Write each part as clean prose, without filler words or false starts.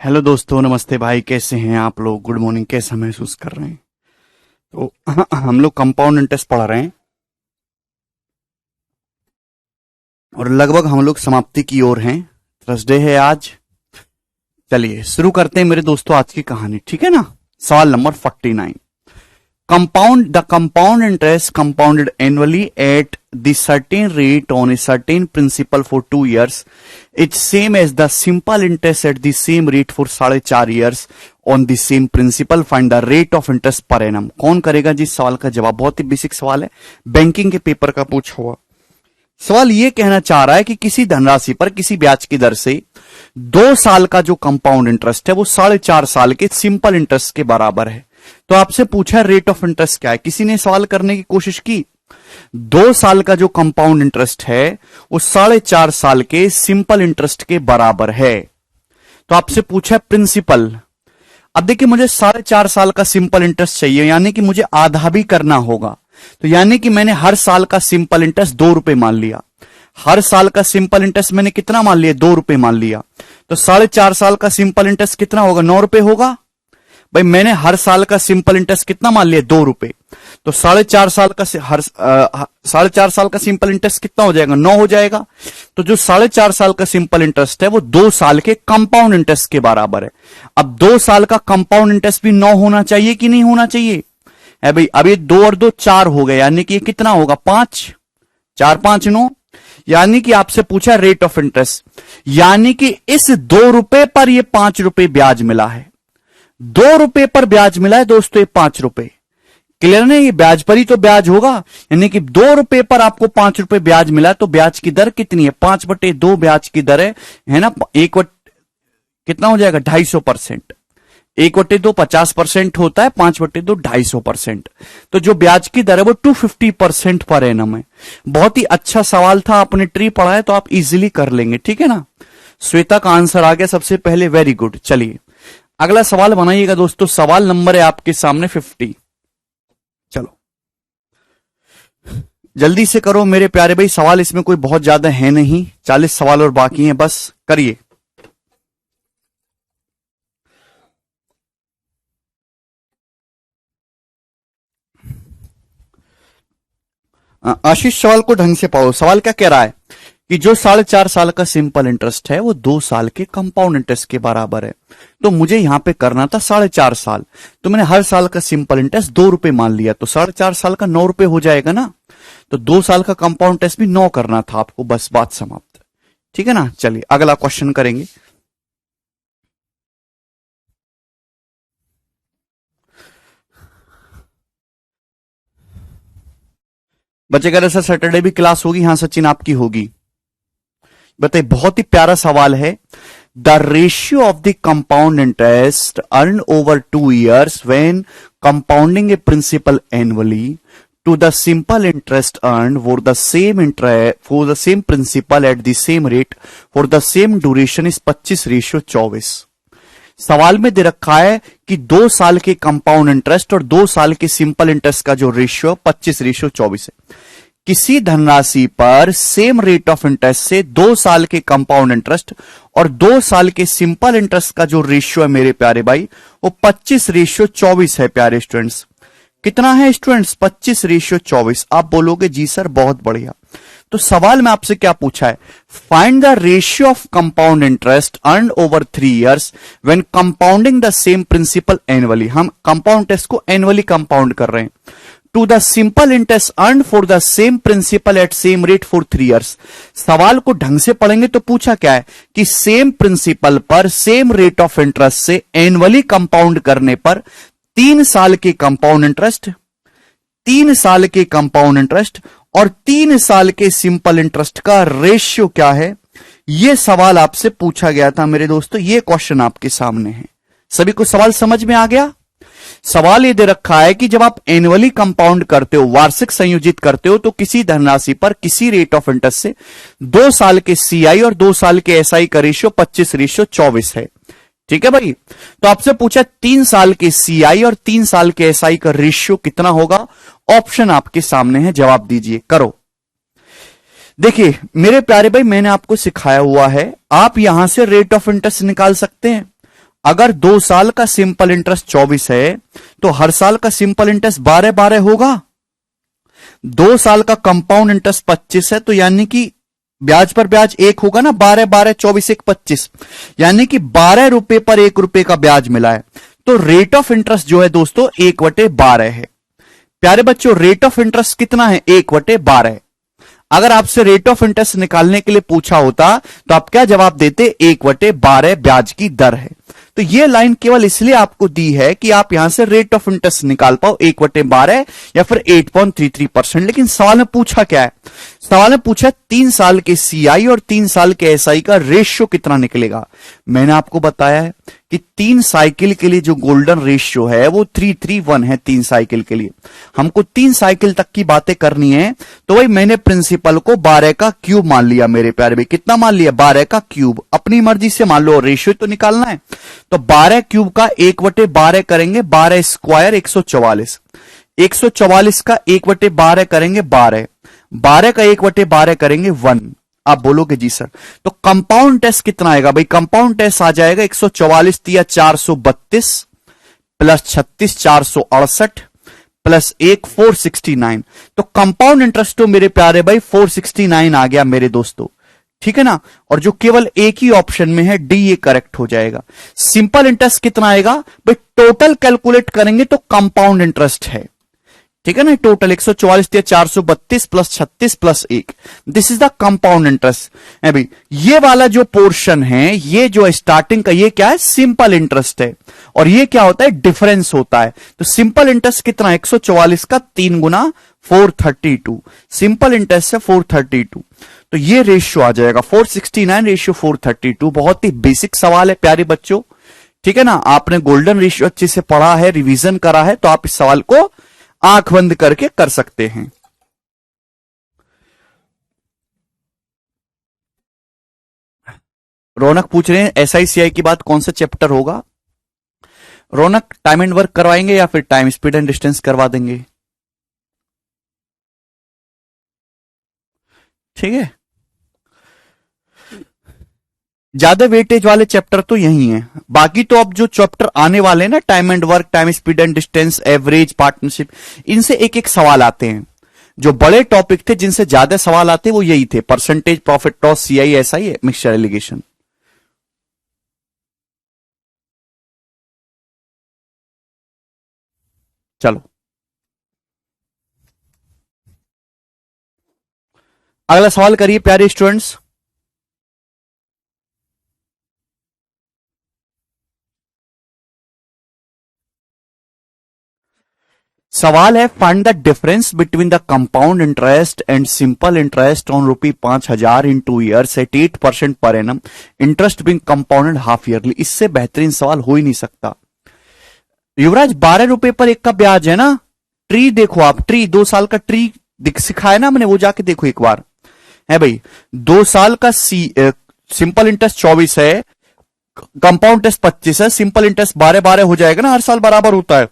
Hello दोस्तों, नमस्ते भाई। कैसे हैं आप लोग? Good morning. कैसा महसूस कर रहे हैं? तो हम लोग कंपाउंड इंटरेस्ट पढ़ रहे हैं और लगभग हम लोग समाप्ति की ओर हैं। थर्सडे है आज। चलिए शुरू करते हैं मेरे दोस्तों आज की कहानी, ठीक है ना। सवाल number 49। The compound interest compounded annually at the certain rate on a certain principal for 2 years it's same as the simple interest at the same rate for 4.5 years on the same principal. Find the rate of interest per annum. कौन करेगा जी सवाल का जवाब? बहुत ही basic सवाल है, banking के paper का पूछा हुआ सवाल। ये कहना चाह रहा है कि किसी धनराशि पर किसी ब्याज की दर से 2 साल का जो कंपाउंड इंटरेस्ट है वो 4.5 साल के सिंपल इंटरेस्ट के बराबर है। तो आपसे पूछा रेट ऑफ इंटरेस्ट क्या है। किसी ने सवाल करने की कोशिश की। 2 साल का जो कंपाउंड इंटरेस्ट है वो 4.5 साल के सिंपल इंटरेस्ट के बराबर है। तो आपसे पूछा प्रिंसिपल। अब देखिए, मुझे 4.5 साल का सिंपल इंटरेस्ट चाहिए, यानी कि मुझे आधा भी करना होगा। तो यानी कि मैंने हर साल का सिंपल इंटरेस्ट 2 रुपए मान लिया। हर साल का सिंपल इंटरेस्ट मैंने कितना मान लिया? 2 रुपए मान लिया। तो 4.5 साल का सिंपल इंटरेस्ट कितना होगा? 9 रुपए होगा। भाई मैंने हर साल का सिंपल इंटरेस्ट कितना मान लिया? 2 रुपए। तो 4.5 साल का 4.5 साल का सिंपल इंटरेस्ट कितना हो जाएगा? 9 हो जाएगा। तो जो 4.5 साल का सिंपल इंटरेस्ट है वो 2 साल के कंपाउंड इंटरेस्ट के बराबर है। अब 2 साल का कंपाउंड इंटरेस्ट भी 9 होना चाहिए कि नहीं होना चाहिए? है भाई। अब ये 2 और 2 4 हो गए, यानी कि ये कितना होगा? 5। 4 5 9। यानी कि आपसे पूछा रेट ऑफ इंटरेस्ट, यानी कि इस 2 रुपए पर ये 5 रुपए ब्याज मिला है। 2 रुपए पर ब्याज मिला है दोस्तों, ये 5 रुपए। क्लियर नहीं? ये ब्याज पर ही तो ब्याज होगा, यानी कि 2 रुपए पर आपको 5 रुपए ब्याज मिला, तो ब्याज की दर कितनी है? 5/2 ब्याज की दर है ना। कितना हो जाएगा? 250%। 1/2 50% होता है, 5/2 250%। तो जो ब्याज की दर है वो 250% पर एनम है। बहुत ही अच्छा सवाल था, आपने ट्री पढ़ा है तो आप इजीली कर लेंगे, ठीक है ना। श्वेता का आंसर आ गया सबसे पहले, वेरी गुड। चलिए अगला सवाल बनाइएगा दोस्तों। सवाल नंबर है आपके सामने 50। चलो जल्दी से करो मेरे प्यारे भाई, सवाल इसमें कोई बहुत ज्यादा है नहीं, 40 सवाल और बाकी हैं, बस करिए। आशीष सवाल को ढंग से पढ़ो। सवाल क्या कह रहा है कि जो 4.5 साल का सिंपल इंटरेस्ट है वो 2 साल के कंपाउंड इंटरेस्ट के बराबर है। तो मुझे यहां पे करना था 4.5 साल, तो मैंने हर साल का सिंपल इंटरेस्ट 2 रुपए मान लिया, तो 4.5 साल का 9 रुपए हो जाएगा ना। तो 2 साल का कंपाउंड इंटरेस्ट भी 9 करना था आपको, बस बात समाप्त। ठीक है ना। चलिए अगला क्वेश्चन करेंगे। बच्चे कह रहे सर सैटरडे भी क्लास होगी? हाँ सचिन आपकी होगी। बताइए, बहुत ही प्यारा सवाल है। The ratio of the compound interest earn over 2 years when compounding a principal annually to the simple interest earn for the same principal at the same rate for the same duration is 25:24। सवाल में दे रखा है कि 2 साल के compound interest और 2 साल के सिंपल इंटरेस्ट का जो रेशियो 25:24 है। किसी धनराशि पर सेम रेट ऑफ इंटरेस्ट से 2 साल के कंपाउंड इंटरेस्ट और 2 साल के सिंपल इंटरेस्ट का जो रेशियो है मेरे प्यारे भाई वो 25:24 है। प्यारे स्टूडेंट्स कितना है स्टूडेंट्स? 25:24। आप बोलोगे जी सर बहुत बढ़िया। तो सवाल में आपसे क्या पूछा है? Find the ratio of compound interest earn over 3 years when compounding the same principal annually. हम कंपाउंड इंटरेस्ट को एनुअली कंपाउंड कर रहे हैं to the simple interest earn for the same principal at same rate for 3 years। सवाल को ढंग से पढ़ेंगे तो पूछा क्या है कि सेम प्रिंसिपल पर सेम रेट ऑफ इंटरेस्ट से एनुअली कंपाउंड करने पर 3 साल के कंपाउंड इंटरेस्ट, 3 साल के कंपाउंड इंटरेस्ट और 3 साल के सिंपल इंटरेस्ट का रेशियो क्या है। यह सवाल आपसे पूछा गया था मेरे दोस्तों। यह क्वेश्चन आपके सामने है। सभी को सवाल समझ में आ गया? सवाल यह दे रखा है कि जब आप एनुअली कंपाउंड करते हो, वार्षिक संयोजित करते हो, तो किसी धनराशि पर किसी रेट ऑफ इंटरेस्ट से 2 साल के सीआई और 2 साल के एसआई का रेशियो 25:24 है। ठीक है भाई। तो आपसे पूछा 3 साल के सीआई और 3 साल के एसआई का रेशियो कितना होगा। ऑप्शन आपके सामने है, जवाब दीजिए। करो। देखिए मेरे प्यारे भाई, मैंने आपको सिखाया हुआ है, आप यहां से रेट ऑफ इंटरेस्ट निकाल सकते हैं अगर 2 साल का सिंपल इंटरेस्ट 24 है तो हर साल का सिंपल इंटरेस्ट 12 होगा। 2 साल का कंपाउंड इंटरेस्ट 25 है, तो यानी कि ब्याज पर ब्याज 1 होगा ना, 12 24 1 25, यानी कि 12 रुपए पर 1 रुपए का ब्याज मिला है। तो रेट ऑफ इंटरेस्ट जो है दोस्तों 1/12 है। प्यारे बच्चों, रेट ऑफ इंटरेस्ट कितना है? 1/12। अगर आपसे रेट ऑफ इंटरेस्ट निकालने के लिए पूछा होता तो आप क्या जवाब देते? 1/12 ब्याज की दर है। तो ये लाइन केवल इसलिए आपको दी है कि आप यहां से रेट ऑफ इंटरेस्ट निकाल पाओ, 1/12 या फिर 8.33%। लेकिन सवाल में पूछा क्या है? सवाल में पूछा 3 साल के सीआई और 3 साल के एसआई का रेशियो कितना निकलेगा। मैंने आपको बताया है कि 3 साइकिल के लिए जो गोल्डन रेशियो है वो 3:1 है। 3 साइकिल के लिए हमको 3 साइकिल तक की बातें करनी है, तो भाई मैंने प्रिंसिपल को 12 का क्यूब मान लिया मेरे प्यारे भाई। कितना मान लिया? 12 का क्यूब। अपनी मर्जी से मान लो, रेशियो तो निकालना है। तो 12 क्यूब का 1/12 करेंगे 12 स्क्वायर 144। 144 का 1/12 करेंगे 12। 12 का 1/12 करेंगे 1। आप बोलोगे जी सर तो कंपाउंड टेस्ट कितना आएगा? भाई कंपाउंड टेस्ट आ जाएगा 144 तिया 432 प्लस 36 468 प्लस 1 469। तो कंपाउंड इंटरेस्ट तो मेरे प्यारे भाई 469 आ गया मेरे दोस्तों, ठीक है ना। और जो केवल एक ही ऑप्शन में है डी, ये करेक्ट हो जाएगा। सिंपल इंटरेस्ट कितना आएगा? भाई टोटल कैलकुलेट करेंगे तो कंपाउंड इंटरेस्ट है, ठीक है ना। Total 144 432 plus 36 plus 1, this is the compound interest है भाई। ये वाला जो पोर्शन है, ये जो स्टार्टिंग का, ये क्या है? सिंपल इंटरेस्ट है। और ये क्या होता है? डिफरेंस होता है। तो सिंपल इंटरेस्ट कितना? 144 का 3 गुना 432। सिंपल इंटरेस्ट है 432। तो ये रेशियो आ जाएगा 469 रेशियो 432। बहुत ही बेसिक सवाल है प्यारे बच्चों, ठीक है ना। आपने गोल्डन रेशियो अच्छे से पढ़ा है, रिवीजन करा है, तो आप इस सवाल को आंख बंद करके कर सकते हैं। रौनक पूछ रहे हैं एसआईसीआई की बात कौन सा चैप्टर होगा? रौनक टाइम एंड वर्क करवाएंगे या फिर टाइम स्पीड एंड डिस्टेंस करवा देंगे? ठीक है, ज्यादा वेटेज वाले चैप्टर तो यही हैं। बाकी तो अब जो चैप्टर आने वाले हैं ना, time and work, time speed and distance, average, partnership, इनसे एक एक सवाल आते हैं। जो बड़े टॉपिक थे जिनसे ज्यादा सवाल आते वो यही थे, percentage, profit loss, CI, SI, mixture alligation. चलो अगला सवाल करिए प्यारे स्टूडेंट्स। सवाल है, find the difference between the compound interest and simple interest on ₹5,000 in 2 years at 8% per annum, interest being compounded half yearly. इससे बेहतरीन सवाल हो ही नहीं सकता। युवराज 12 रुपए पर 1 का ब्याज है ना। ट्री देखो आप, ट्री 2 साल का ट्री सिखाया ना मैंने, वो जाके देखो एक बार, है भाई। 2 साल का सिंपल इंटरेस्ट 24 है, कंपाउंड इंटरेस्ट 25 है। सिंपल इंटरेस्ट 12 हो जाएगा ना, हर साल बराबर होता है।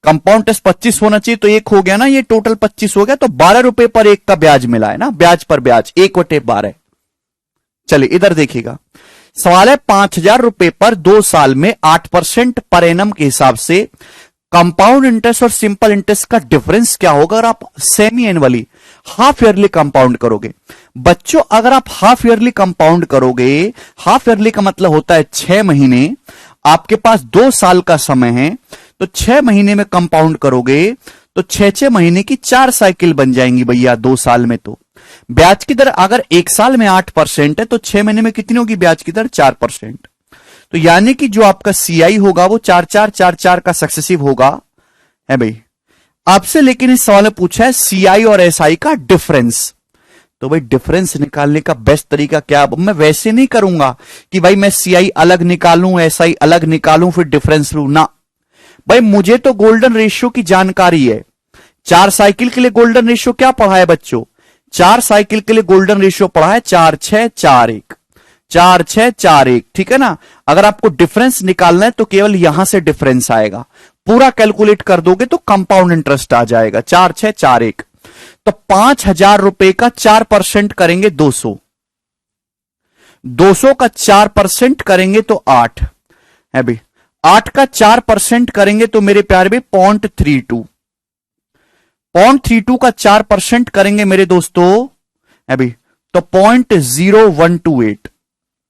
कंपाउंड इंटरेस्ट 25 होना चाहिए तो 1 हो गया ना, ये टोटल 25 हो गया। तो 12 रुपए पर 1 का ब्याज मिला है ना, ब्याज पर ब्याज 1/12। चलिए इधर देखिएगा, सवाल है 5,000 रुपए पर 2 साल में 8% पर एनम के हिसाब से कंपाउंड इंटरेस्ट और सिंपल इंटरेस्ट का डिफरेंस क्या होगा अगर आप semi annually, half yearly compound करोगे। बच्चों अगर आप हाफ ईयरली कंपाउंड करोगे, हाफ ईयरली का मतलब होता है 6 महीने, आपके पास 2 साल का समय है, तो 6 महीने में कंपाउंड करोगे तो 6 महीने की 4 साइकिल बन जाएंगी भैया 2 साल में। तो ब्याज की दर अगर 1 साल में 8% है तो 6 महीने में कितनी होगी ब्याज की दर? 4%। तो यानी कि जो आपका सीआई होगा वो 4-4-4-4 का सक्सेसिव होगा, है भाई आपसे। लेकिन इस सवाल में पूछा है सीआई और एसआई का डिफरेंस, तो भाई डिफरेंस निकालने का बेस्ट तरीका क्या? मैं वैसे नहीं करूंगा कि भाई मैं सीआई अलग निकालूं, एसआई अलग निकालूं, फिर डिफरेंस लूं ना। भाई मुझे तो गोल्डन रेशियो की जानकारी है। 4 साइकिल के लिए गोल्डन रेशियो क्या पढ़ा है बच्चों? 4 साइकिल के लिए गोल्डन रेशियो पढ़ा है 4-6-4-1, 4-6-4-1, ठीक है ना। अगर आपको डिफरेंस निकालना है तो केवल यहां से डिफरेंस आएगा, पूरा कैलकुलेट कर दोगे तो कंपाउंड इंटरेस्ट आ जाएगा 4-6-4-1। तो 5,000 रुपए का 4% करेंगे 200, 200 का 4% करेंगे तो 8, है भाई। 8 का 4% करेंगे तो मेरे प्यारे भाई 0.32 का 4% करेंगे मेरे दोस्तों, है भाई, तो 0.0128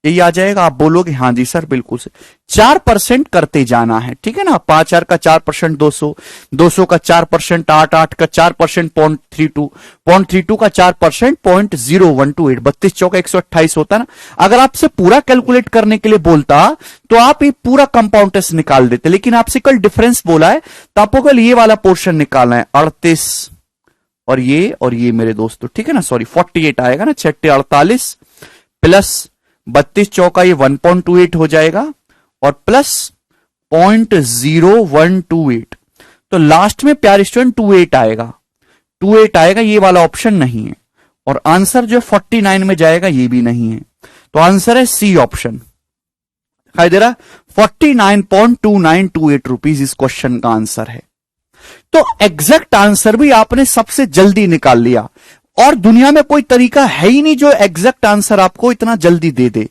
यही आ जाएगा। आप बोलोगे हाँ जी सर बिल्कुल से 4% करते जाना है, ठीक है ना। 5,000 का 4% 200, 200 का 4% 8, 8 का 4% 0.32, 0.32 का 4% 0.0128, 32 चौका 128 होता है ना। अगर आपसे पूरा कैलकुलेट करने के लिए बोलता तो आप ये पूरा कंपाउंड टेस्ट निकाल देते, लेकिन आपसे कल डिफरेंस बोला है तो आपको कल ये वाला पोर्शन निकालना है। 38 और ये मेरे दोस्तों, ठीक है ना, सॉरी 48 आएगा ना, 6 48 प्लस 32 चौका ये 1.28 हो जाएगा और प्लस 0.0128, तो लास्ट में प्यारे स्टूडेंट 28 आएगा, ये वाला ऑप्शन नहीं है। और आंसर जो 49 में जाएगा ये भी नहीं है, तो आंसर है सी ऑप्शन। दिखाई दे रहा, 49.2928 रुपीज इस क्वेश्चन का आंसर है। तो एग्जैक्ट आंसर भी आपने सबसे जल्दी निकाल लिया, और दुनिया में कोई तरीका है ही नहीं जो एग्जैक्ट आंसर आपको इतना जल्दी दे दे।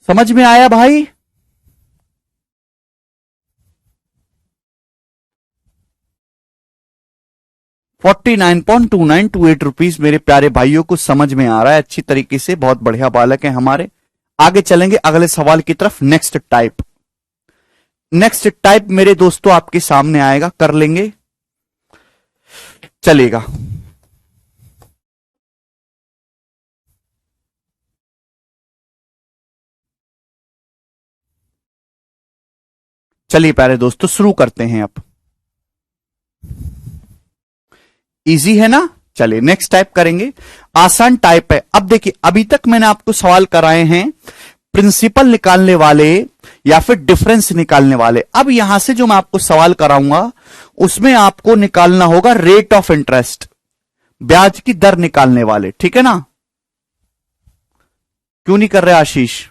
समझ में आया भाई? ₹49.2928 मेरे प्यारे भाइयों को समझ में आ रहा है अच्छी तरीके से, बहुत बढ़िया बालक है हमारे। आगे चलेंगे अगले सवाल की तरफ। नेक्स्ट टाइप मेरे दोस्तों आपके सामने आएगा, कर लेंगे, चलेगा। चलिए प्यारे दोस्तों शुरू करते हैं। अब इजी है ना, चलिए नेक्स्ट टाइप करेंगे। आसान टाइप है। अब देखिए, अभी तक मैंने आपको सवाल कराए हैं प्रिंसिपल निकालने वाले या फिर डिफरेंस निकालने वाले। अब यहां से जो मैं आपको सवाल कराऊंगा उसमें आपको निकालना होगा रेट ऑफ इंटरेस्ट, ब्याज की दर निकालने वाले, ठीक है ना। क्यों नहीं कर रहे आशीष?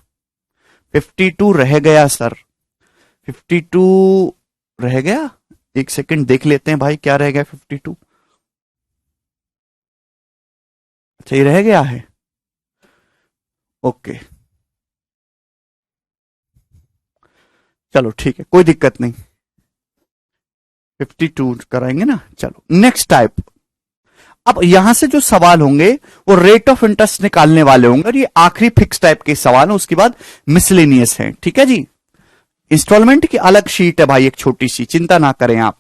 52 रह गया सर, 52 रह गया। एक सेकंड देख लेते हैं भाई क्या रह गया। 52 अच्छा ये रह गया है, ओके चलो ठीक है, कोई दिक्कत नहीं, 52 कराएंगे ना। चलो नेक्स्ट टाइप। अब यहां से जो सवाल होंगे वो रेट ऑफ इंटरेस्ट निकालने वाले होंगे, और ये आखिरी फिक्स टाइप के सवाल है, उसके बाद मिसलेनियस है, ठीक है जी। इंस्टॉलमेंट की अलग शीट है भाई, एक छोटी सी, चिंता ना करें आप।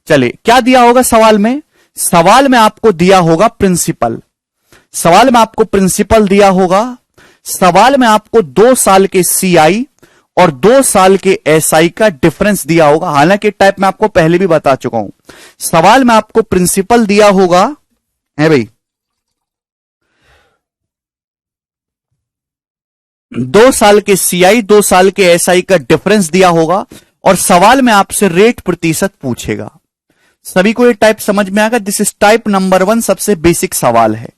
चलिए क्या दिया होगा सवाल में? सवाल में आपको दिया होगा प्रिंसिपल, सवाल में आपको प्रिंसिपल दिया होगा, सवाल में आपको 2 साल के सीआई और 2 साल के एसआई का डिफरेंस दिया होगा। हालांकि टाइप में आपको पहले भी बता चुका हूं। सवाल में आपको प्रिंसिपल दिया होगा, है भाई, 2 साल के सीआई 2 साल के एसआई का डिफरेंस दिया होगा, और सवाल में आपसे रेट प्रतिशत पूछेगा। सभी को ये टाइप समझ में आएगा। दिस इज टाइप नंबर 1, सबसे बेसिक सवाल है।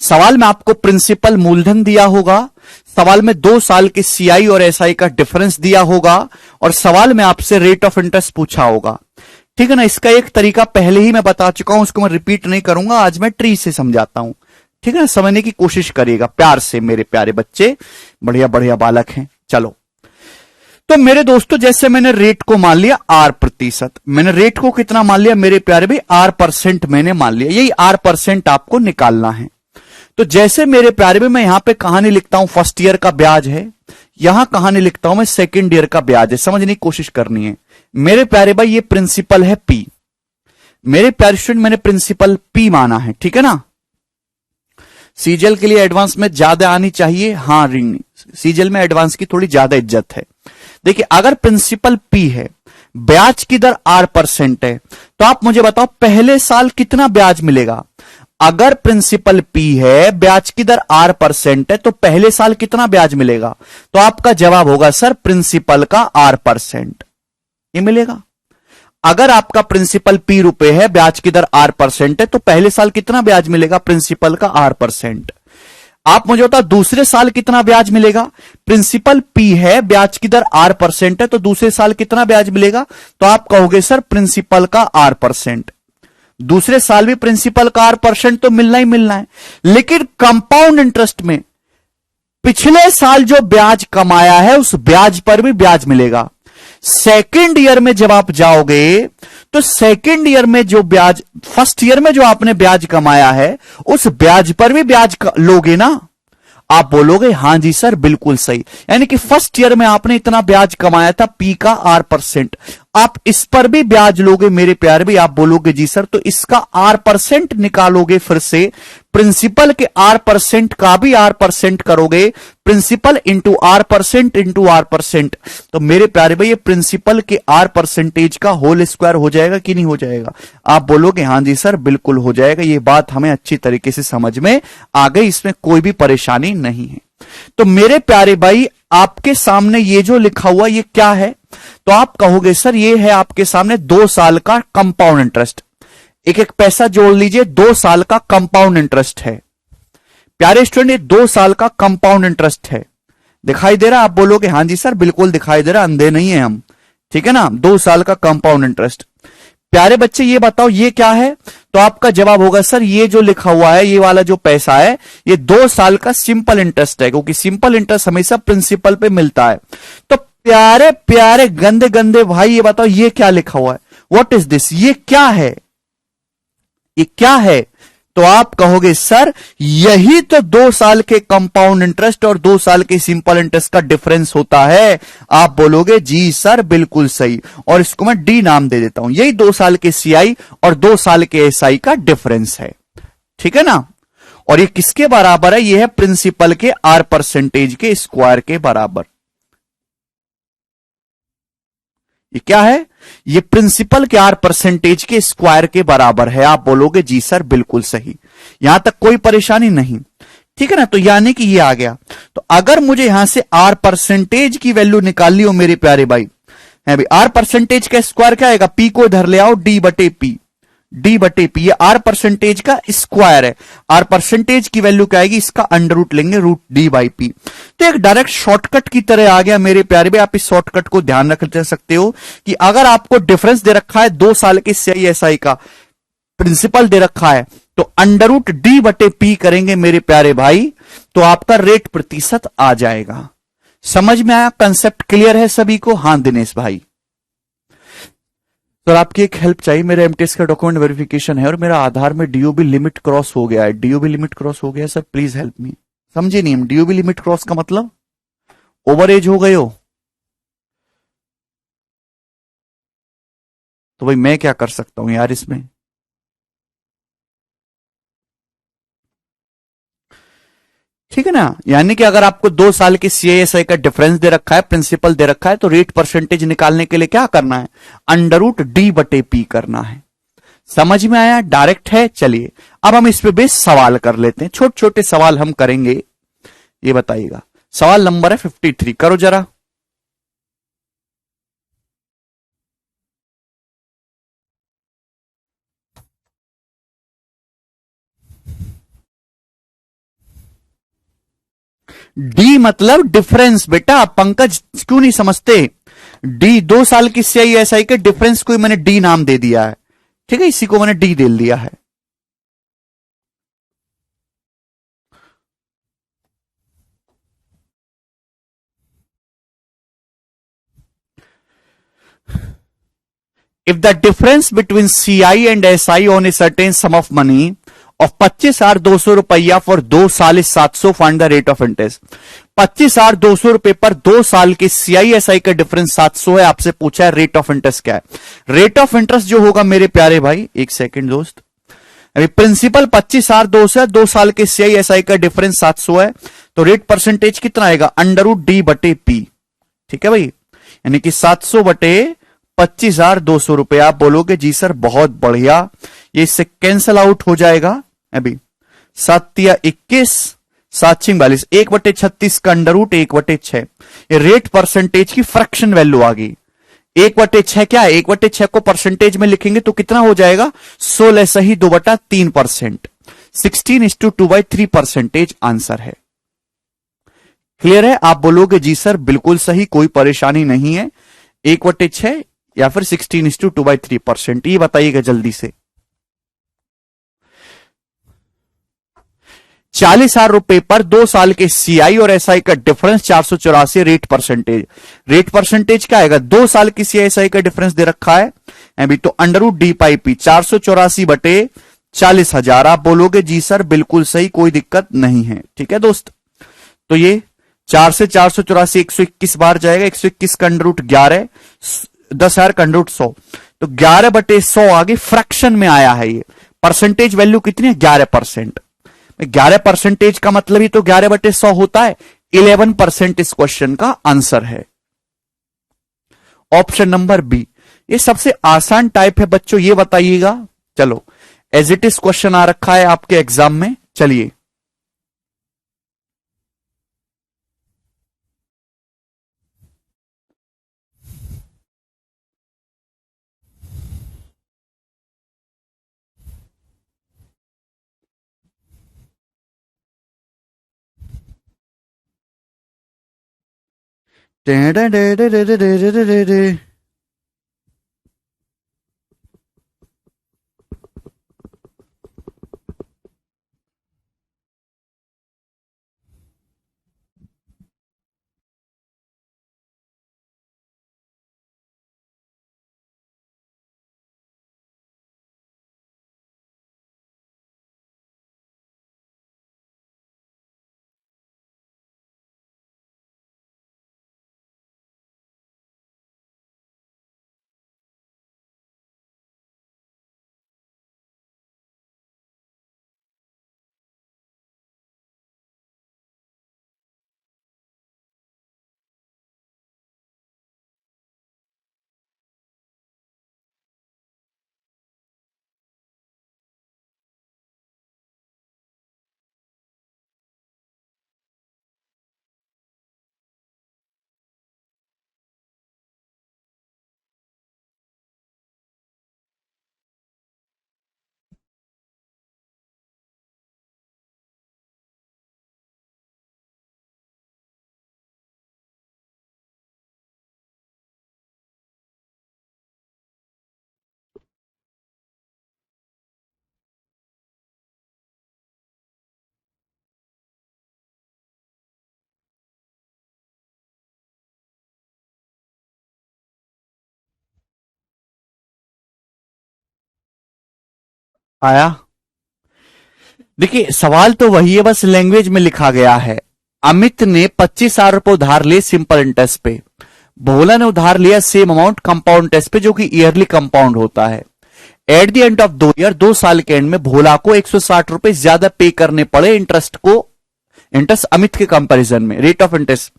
सवाल में आपको प्रिंसिपल मूलधन दिया होगा, सवाल में 2 साल के सीआई और एसआई का डिफरेंस दिया होगा, और सवाल में आपसे रेट ऑफ इंटरेस्ट पूछा होगा, ठीक है ना। इसका एक तरीका पहले ही मैं बता चुका हूं, उसको मैं रिपीट नहीं करूंगा, आज मैं ट्री से समझाता हूं, ठीक है ना। समझने की कोशिश करिएगा प्यार से मेरे प्यारे बच्चे, बढ़िया बढ़िया बालक हैं। चलो तो मेरे दोस्तों, जैसे मैंने रेट को मान लिया R%, मैंने रेट को कितना मान लिया मेरे प्यारे भाई? R% मैंने मान लिया। यही R% आपको निकालना है। तो जैसे मेरे प्यारे में मैं यहां पे कहानी लिखता हूं, फर्स्ट ईयर का ब्याज है, यहां कहानी लिखता हूं मैं सेकेंड ईयर का ब्याज है। समझने की कोशिश करनी है मेरे प्यारे भाई। ये प्रिंसिपल है P, मेरे प्यारे स्टूडेंट मैंने प्रिंसिपल P माना है, ठीक है ना। सीजल के लिए एडवांस में ज्यादा आनी चाहिए, हाँ रिंग, सीजल में एडवांस की थोड़ी ज्यादा इज्जत है। देखिए अगर प्रिंसिपल P है, ब्याज की दर R% है, तो आप मुझे बताओ पहले साल कितना ब्याज मिलेगा? अगर प्रिंसिपल P है, ब्याज की दर R% है, तो पहले साल कितना ब्याज मिलेगा? तो आपका जवाब होगा सर प्रिंसिपल का R%, ये मिलेगा। अगर आपका प्रिंसिपल P रुपए है, ब्याज की दर R% है, तो पहले साल कितना ब्याज मिलेगा? प्रिंसिपल का R%। आप मुझे बताओ दूसरे साल कितना ब्याज मिलेगा? प्रिंसिपल P है, ब्याज की दर R% है, तो दूसरे साल कितना ब्याज मिलेगा? तो आप कहोगे सर प्रिंसिपल का R%। दूसरे साल भी प्रिंसिपल का 8% तो मिलना ही मिलना है। लेकिन कंपाउंड इंटरेस्ट में पिछले साल जो ब्याज कमाया है उस ब्याज पर भी ब्याज मिलेगा। सेकेंड ईयर में जब आप जाओगे तो सेकेंड ईयर में जो ब्याज, फर्स्ट ईयर में जो आपने ब्याज कमाया है उस ब्याज पर भी ब्याज लोगे ना। आप बोलोगे हां जी सर बिल्कुल सही, यानी कि फर्स्ट ईयर में आपने इतना ब्याज कमाया था पी का 8%, आप इस पर भी ब्याज लोगे मेरे प्यारे भी। आप बोलोगे जी सर, तो इसका 8% निकालोगे, फिर से प्रिंसिपल के 8% का भी 8% करोगे, प्रिंसिपल इंटू 8% इंटू 8%, तो मेरे प्यारे भाई ये प्रिंसिपल के 8% का होल स्क्वायर हो जाएगा कि नहीं हो जाएगा। आप बोलोगे हां जी सर बिल्कुल हो जाएगा। ये बात हमें अच्छी तरीके से समझ में आ गई, इसमें कोई भी परेशानी नहीं है। तो मेरे प्यारे भाई आपके सामने ये जो लिखा हुआ ये क्या है, तो आप कहोगे सर ये है आपके सामने 2 साल का कंपाउंड इंटरेस्ट। एक एक पैसा जोड़ लीजिए, 2 साल का कंपाउंड इंटरेस्ट है प्यारे स्टूडेंट, ये 2 साल का कंपाउंड इंटरेस्ट है। दिखाई दे रहा? आप बोलोगे हां जी सर बिल्कुल दिखाई दे रहा, अंधे नहीं है हम, ठीक है ना। 2 साल का कंपाउंड इंटरेस्ट। प्यारे बच्चे ये बताओ ये क्या है, तो आपका जवाब होगा सर ये जो लिखा हुआ है ये वाला जो पैसा है ये 2 साल का सिंपल इंटरेस्ट है, क्योंकि सिंपल इंटरेस्ट हमेशा प्रिंसिपल पे मिलता है। तो प्यारे प्यारे गंदे गंदे भाई ये बताओ ये क्या लिखा हुआ है, व्हाट इज दिस, ये क्या है, ये क्या है। तो आप कहोगे सर यही तो 2 साल के कंपाउंड इंटरेस्ट और 2 साल के सिंपल इंटरेस्ट का डिफरेंस होता है। आप बोलोगे जी सर बिल्कुल सही, और इसको मैं डी नाम दे देता हूं। यही 2 साल के सीआई और 2 साल के एसआई का डिफरेंस है, ठीक है ना। और ये किसके बराबर है, ये है प्रिंसिपल के 8% के स्क्वायर के बराबर। ये क्या है, ये प्रिंसिपल के 8% के स्क्वायर के बराबर है। आप बोलोगे जी सर बिल्कुल सही, यहां तक कोई परेशानी नहीं, ठीक है ना। तो यानी कि ये आ गया। तो अगर मुझे यहां से 8% की वैल्यू निकालनी हो मेरे प्यारे भाई, है भाई 8% का स्क्वायर क्या आएगा, पी को इधर ले आओ, डी बटे पी, डी बटे पी, ये 8% का स्क्वायर है। 8% की वैल्यू क्या आएगी, इसका अंडर रूट लेंगे, रूट डी बाई पी। तो एक डायरेक्ट शॉर्टकट की तरह आ गया मेरे प्यारे भाई। आप इस शॉर्टकट को ध्यान रख सकते हो कि अगर आपको डिफरेंस दे रखा है 2 साल के सीआईएसआई का, प्रिंसिपल दे रखा है, तो अंडर रूट डी बटे पी करेंगे मेरे प्यारे भाई, तो आपका रेट प्रतिशत आ जाएगा। समझ में आया, कंसेप्ट क्लियर है सभी को? हां दिनेश भाई। सर आपकी एक हेल्प चाहिए, मेरे एमटीएस का डॉक्यूमेंट वेरिफिकेशन है और मेरा आधार में डीओबी लिमिट क्रॉस हो गया है। डीओबी लिमिट क्रॉस हो गया है सर, प्लीज हेल्प मी। समझे नहीं हम, डीओबी लिमिट क्रॉस का मतलब ओवर एज हो गए हो, तो भाई मैं क्या कर सकता हूं यार इसमें। ठीक है ना, यानी कि अगर आपको 2 साल के सीआईएसआई का डिफरेंस दे रखा है, प्रिंसिपल दे रखा है, तो रेट परसेंटेज निकालने के लिए क्या करना है, अंडर रूट डी बटे पी करना है। समझ में आया, डायरेक्ट है। चलिए अब हम इस पे बेस सवाल कर लेते हैं, छोटे छोटे सवाल हम करेंगे। ये बताइएगा, सवाल नंबर है 53, करो जरा। डी मतलब डिफरेंस बेटा, पंकज क्यों नहीं समझते। डी 2 साल की सीआईएसआई के डिफरेंस को मैंने डी नाम दे दिया है, ठीक है, इसी को मैंने डी दे दिया है। If the difference between CI and SI on a certain sum of money of 25,200 रुपया for 2 साल is 700, find the rate of interest। 25,200 रुपए पर 2 साल के CI/SI का डिफरेंस 700 है। आपसे पूछा है रेट ऑफ इंटरेस्ट क्या है। रेट ऑफ इंटरेस्ट जो होगा मेरे प्यारे भाई, एक सेकंड दोस्त, अभी प्रिंसिपल 25,200 है, 2 साल के CI/SI का डिफरेंस 700 है, तो रेट परसेंटेज कितना आएगा, अंडर रूट डी बटे पी। ठीक है भाई, यानी कि 700 बटे 25,200 रुपए। आप बोलोगे जी सर बहुत बढ़िया, ये इससे कैंसल आउट हो जाएगा। अभी 7 या 21, 7 42, 1/36 का अंडर रूट 1/6। ये रेट परसेंटेज की फ्रैक्शन वैल्यू आ गई। 1/6 क्या है, 1/6 को परसेंटेज में लिखेंगे तो कितना हो जाएगा, 16 सही 2/3%, 16:2/3% आंसर है। क्लियर है? आप बोलोगे जी सर बिल्कुल सही, कोई परेशानी नहीं है। 1/6 या फिर 16:2/3%, ये बताइएगा जल्दी से। 40,000 रुपए पर 2 साल के सीआई और एसआई का difference 484 rate percentage. Rate percentage क्या आएगा? 2 साल की सीआई एसआई का डिफरेंस दे रखा है अभी, तो अंडर रूट डी पाई पी 484 बटे 40,000। आप बोलोगे जी सर बिल्कुल सही, कोई दिक्कत नहीं है। ठीक है दोस्त, तो ये 4 से 484 121 बार जाएगा, 121 का अंडर रूट 11, 10,000 का अंडर रूट 100, तो 11 बटे 100 आगे फ्रैक्शन में आया है। ये परसेंटेज वैल्यू कितनी है? 11%। 11% का मतलब ही तो 11 बटे 100 होता है। 11% इस क्वेश्चन का आंसर है, ऑप्शन नंबर बी। ये सबसे आसान टाइप है बच्चों, ये बताइएगा। चलो, एज इट इज क्वेश्चन आ रखा है आपके एग्जाम में। चलिए, आया? देखिए, सवाल तो वही है, बस लैंग्वेज में लिखा गया है। अमित ने 25,000 रुपए उधार लिए सिंपल इंटरेस्ट पे, भोला ने उधार लिया सेम अमाउंट कंपाउंड इंटरेस्ट पे, जो कि ईयरली कंपाउंड होता है। Eight the end of 2 year, 2 साल के एंड में भोला को 160 रुपए ज्यादा पे करने पड़े इंटरेस्ट अमित के कंपैरिजन में। रेट ऑफ इंटरेस्ट,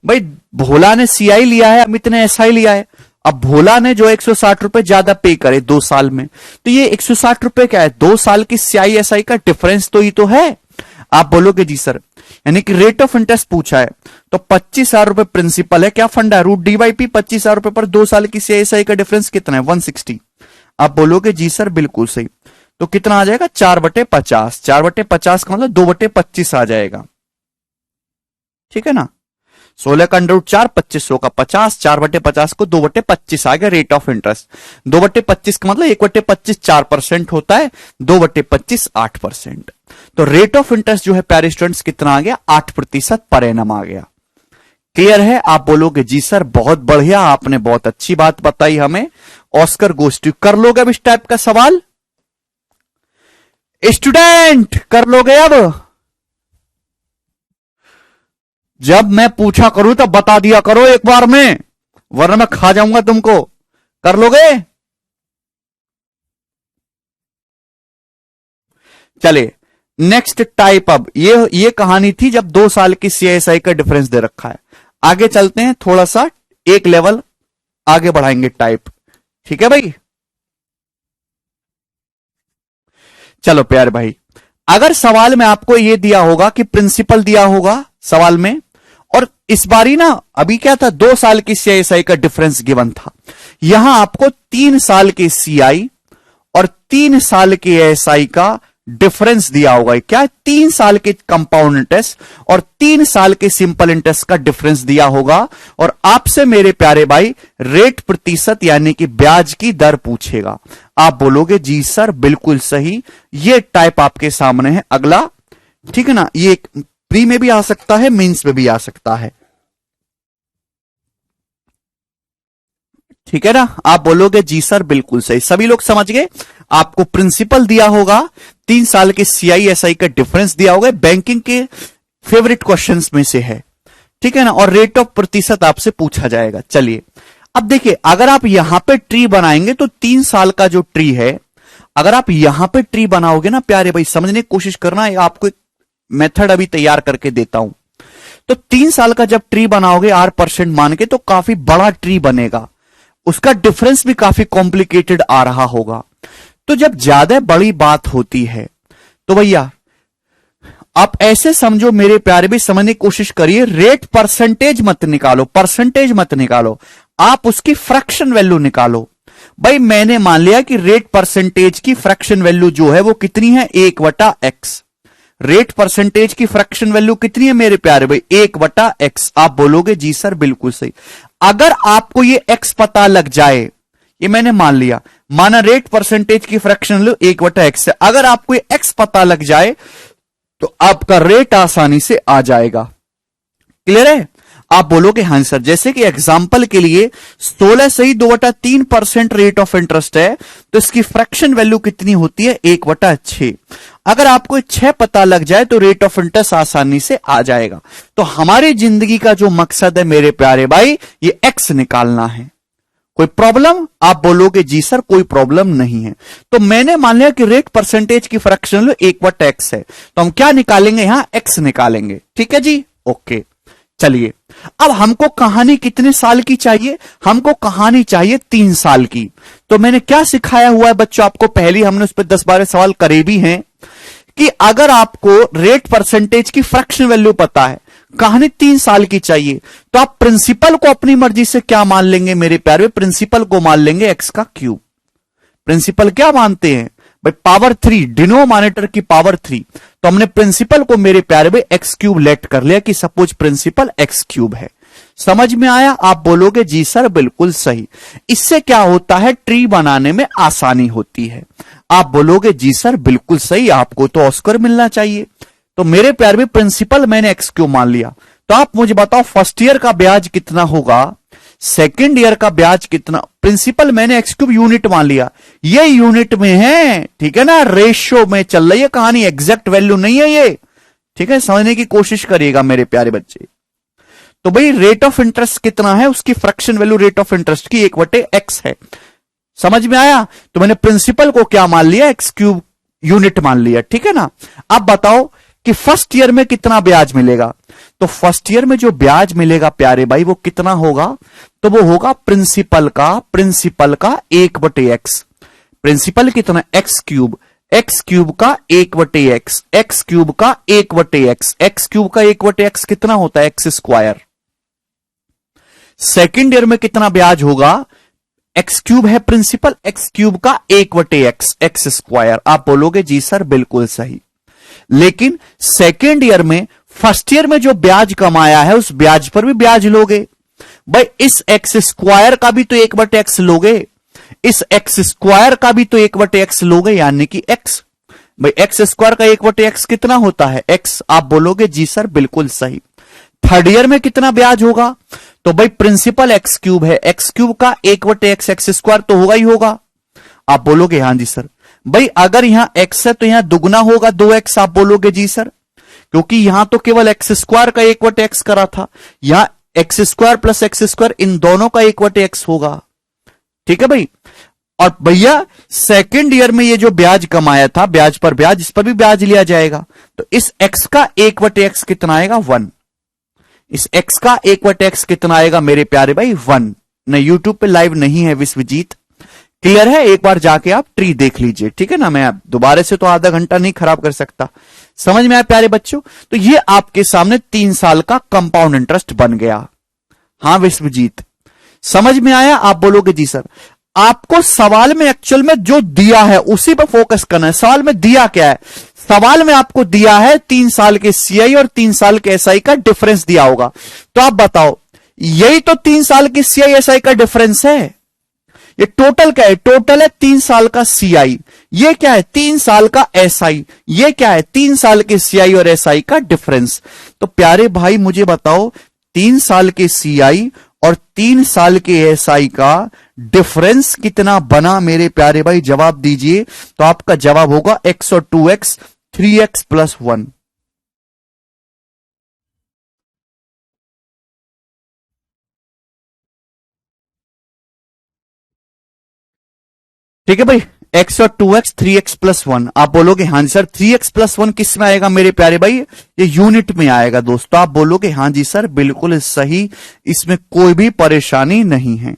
भाई भोला ने सीआई लिया है, अमित ने एसआई लिया है। अब भोला ने जो 160 रुपए ज्यादा पे करे 2 साल में, तो ये 160 रुपए क्या है? 2 साल की सीआई एसआई का डिफरेंस तो ही तो है। आप बोलोगे जी सर, यानी कि रेट ऑफ इंटरेस्ट पूछा है, तो 25,000 रुपए प्रिंसिपल है, क्या फंडा है? Root D by P. 25,000 रुपए पर 2 साल की सीआई एसआई का डिफरेंस कितना है? 160। आप बोलोगे जी सर बिल्कुल सही, तो कितना आ जाएगा? 4/50। 4/50 का मतलब 2/25 आ जाएगा। ठीक है ना? 16 का अंडर रूट 4, 2500 का 50, 4/50 को 2/25 आ गया रेट ऑफ इंटरेस्ट। 2/25 का मतलब 1/25 4% होता है, 2/25 8%। तो रेट ऑफ इंटरेस्ट जो है प्यारे स्टूडेंट्स कितना आ गया? 8% पर एनम आ गया। क्लियर है? आप बोलोगे जी सर बहुत बढ़िया, आपने बहुत अच्छी बात बताई हमें। ऑस्कर गोष्ठी कर लोगे अब इस टाइप का सवाल? स्टूडेंट कर लोगे अब? जब मैं पूछा करूं तब बता दिया करो एक बार में, वरना मैं खा जाऊंगा तुमको। कर लोगे? चले नेक्स्ट टाइप। अब ये कहानी थी जब 2 साल की सीआईएसआई का डिफरेंस दे रखा है। आगे चलते हैं, थोड़ा सा एक लेवल आगे बढ़ाएंगे टाइप। ठीक है भाई? चलो प्यारे भाई, अगर सवाल में आपको यह दिया होगा कि प्रिंसिपल दिया होगा सवाल में, और इस बारी ना अभी क्या था, 2 साल की सीआईएसआई का डिफरेंस गिवन था, यहां आपको 3 साल के सीआई और 3 साल के एएसआई का डिफरेंस दिया होगा। क्या? 3 साल के कंपाउंड इंटरेस्ट और 3 साल के सिंपल इंटरेस्ट का डिफरेंस दिया होगा, और आपसे मेरे प्यारे भाई रेट प्रतिशत यानी कि ब्याज की दर पूछेगा। आप बोलोगे जी सर बिल्कुल सही, ये टाइप आपके सामने है। अगला ठीक है ना, ये प्री में भी आ सकता है, मेंस में भी आ सकता है। ठीक है ना, आप बोलोगे जी सर बिल्कुल सही, सभी लोग समझ गए। आपको प्रिंसिपल दिया होगा, 3 साल के CISI का डिफरेंस दिया होगा, बैंकिंग के फेवरेट क्वेश्चंस में से है। ठीक है ना, और रेट ऑफ प्रतिशत आपसे पूछा जाएगा। चलिए अब देखिए, अगर आप यहां पे ट्री बनाएंगे तो 3 साल का जो ट्री है, अगर आप यहां पे ट्री बनाओगे ना प्यारे भाई, समझने की कोशिश करना, आपको एक मेथड अभी तैयार करके देता हूं। तो 3 साल का जब ट्री बनाओगे 8% मान के, तो काफी बड़ा ट्री बनेगा, उसका डिफरेंस भी काफी कॉम्प्लिकेटेड आ रहा होगा। तो जब ज्यादा बड़ी बात होती है तो भैया आप ऐसे समझो मेरे प्यारे भी, समझने की कोशिश करिए, रेट परसेंटेज मत निकालो, परसेंटेज मत निकालो, आप उसकी फ्रैक्शन वैल्यू निकालो। भाई मैंने मान लिया कि रेट परसेंटेज की फ्रैक्शन वैल्यू जो है वो कितनी है, 1/x। रेट परसेंटेज की फ्रैक्शन वैल्यू कितनी है मेरे प्यारे भाई, 1/x। आप बोलोगे जी सर बिल्कुल सही। अगर आपको ये x पता लग जाए, ये मैंने मान लिया, माना रेट परसेंटेज की फ्रैक्शन वैल्यू 1/x है, अगर आपको ये x पता लग जाए तो आपका रेट आसानी से आ जाएगा। क्लियर है? आप बोलोगे हां सर, जैसे कि एग्जांपल के लिए 16 सही 2/3% रेट ऑफ इंटरेस्ट है, तो इसकी फ्रैक्शन वैल्यू कितनी होती है, 1/6। अगर आपको 6 पता लग जाए तो रेट ऑफ इंटरेस्ट आसानी से आ जाएगा। तो हमारी जिंदगी का जो मकसद है मेरे प्यारे भाई, ये एक्स निकालना है। कोई प्रॉब्लम? आप बोलोगे जी सर कोई प्रॉब्लम नहीं है। तो मैंने मान लिया कि रेट परसेंटेज की फ्रैक्शन 1/x है, तो हम क्या निकालेंगे, यहां x निकालेंगे। ठीक है जी, ओके। चलिए अब हमको कहानी कितने साल की चाहिए, हमको कहानी चाहिए 3 साल की। तो मैंने क्या सिखाया हुआ है बच्चों आपको, पहले हमने उस पर 10-12 सवाल करे भी हैं, कि अगर आपको रेट परसेंटेज की फ्रैक्शन वैल्यू पता है, कहानी 3 साल की चाहिए, तो आप प्रिंसिपल को अपनी मर्जी से क्या मान लेंगे मेरे प्यारे, प्रिंसिपल को मान लेंगे x का क्यूब। प्रिंसिपल क्या मानते हैं भाई, पावर 3, डिनोमिनेटर की पावर 3। तो हमने प्रिंसिपल को मेरे प्यारे भाई x³ लेट कर लिया, कि सपोज प्रिंसिपल x³ है। समझ में आया? आप बोलोगे जी सर बिल्कुल सही। इससे क्या होता है, ट्री बनाने में आसानी होती है। आप बोलोगे जी सर बिल्कुल सही, आपको तो ऑस्कर मिलना चाहिए। तो मेरे प्यारे भी प्रिंसिपल मैंने x³ मान लिया। तो आप मुझे बताओ फर्स्ट ईयर का ब्याज कितना होगा, सेकेंड ईयर का ब्याज कितना। प्रिंसिपल मैंने x³ यूनिट मान लिया, ये यूनिट में है, ठीक है ना, रेशियो में चल रही है कहानी, एग्जैक्ट वैल्यू नहीं है ये। ठीक है, समझने की कोशिश करिएगा मेरे प्यारे बच्चे। तो भाई रेट ऑफ इंटरेस्ट कितना है, उसकी fraction value rate of interest की 1/x है। समझ में आया? तो मैंने प्रिंसिपल को क्या मान लिया, x³ यूनिट मान लिया। ठीक है ना। अब बताओ कि फर्स्ट ईयर में कितना ब्याज मिलेगा। तो फर्स्ट ईयर में जो ब्याज मिलेगा प्यारे भाई वो कितना होगा, तो वो होगा प्रिंसिपल का 1/x। प्रिंसिपल कितना, x³ का 1/x, x³ का 1/x, x³ का 1/x कितना होता है, x²। सेकेंड ईयर में कितना ब्याज होगा, x³ है प्रिंसिपल, x³ का 1/x, x²। आप बोलोगे जी सर बिल्कुल सही। लेकिन सेकेंड ईयर में फर्स्ट ईयर में जो ब्याज कमाया है उस ब्याज पर भी ब्याज लोगे। भाई इस x² का भी तो 1/x लोगे, इस x² का भी तो 1/x लोगे, यानी कि x। भाई x² का 1/x कितना होता है, x। आप बोलोगे जी सर बिल्कुल सही। थर्ड ईयर में कितना ब्याज होगा, तो भाई प्रिंसिपल x³ है, x³ का 1/x, x² तो होगा ही होगा। आप बोलोगे हां जी सर। भाई अगर यहां x है तो यहां दुगना होगा 2x। आप बोलोगे जी सर, क्योंकि यहां तो केवल x² का 1/x करा था, यहां x² प्लस x², इन दोनों का 1/x होगा। ठीक है भाई। और भैया सेकेंड ईयर में ये जो ब्याज कमाया था, ब्याज पर ब्याज, इस पर भी ब्याज लिया जाएगा। तो इस x का 1/x कितना आएगा, 1। इस x का 1/x कितना आएगा मेरे प्यारे भाई, 1। न यूट्यूब पे लाइव नहीं है विश्वजीत, क्लियर है? एक बार जाके आप ट्री देख लीजिए। ठीक है ना, मैं दोबारा से तो आधा घंटा नहीं खराब कर सकता। समझ में आया प्यारे बच्चों? तो ये आपके सामने 3 साल का कंपाउंड इंटरेस्ट बन गया। हां विश्वजीत, समझ में आया? आप बोलोगे जी सर। आपको सवाल में एक्चुअल में जो दिया है उसी पर फोकस करना है। सवाल में दिया क्या है, सवाल में आपको दिया है 3 साल के सीआई और 3 साल के एसआई का डिफरेंस दिया होगा। तो आप बताओ, यही तो 3 साल के सीआई एसआई का डिफरेंस है, ये टोटल क्या है? टोटल है 3 साल का सीआई, ये क्या है? 3 साल का एसआई, ये क्या है? 3 साल के सीआई और एसआई का डिफरेंस। तो प्यारे भाई मुझे बताओ 3 साल के सीआई और 3 साल के एसआई का डिफरेंस कितना बना मेरे प्यारे भाई? जवाब दीजिए। तो आपका जवाब होगा x और 2x 3x प्लस 1। ठीक है भाई, x और 2x 3x प्लस 1। आप बोलोगे हाँ जी सर 3x प्लस 1 किस में आएगा मेरे प्यारे भाई? ये यूनिट में आएगा दोस्तों। आप बोलोगे हाँ जी सर बिल्कुल सही, इसमें कोई भी परेशानी नहीं है।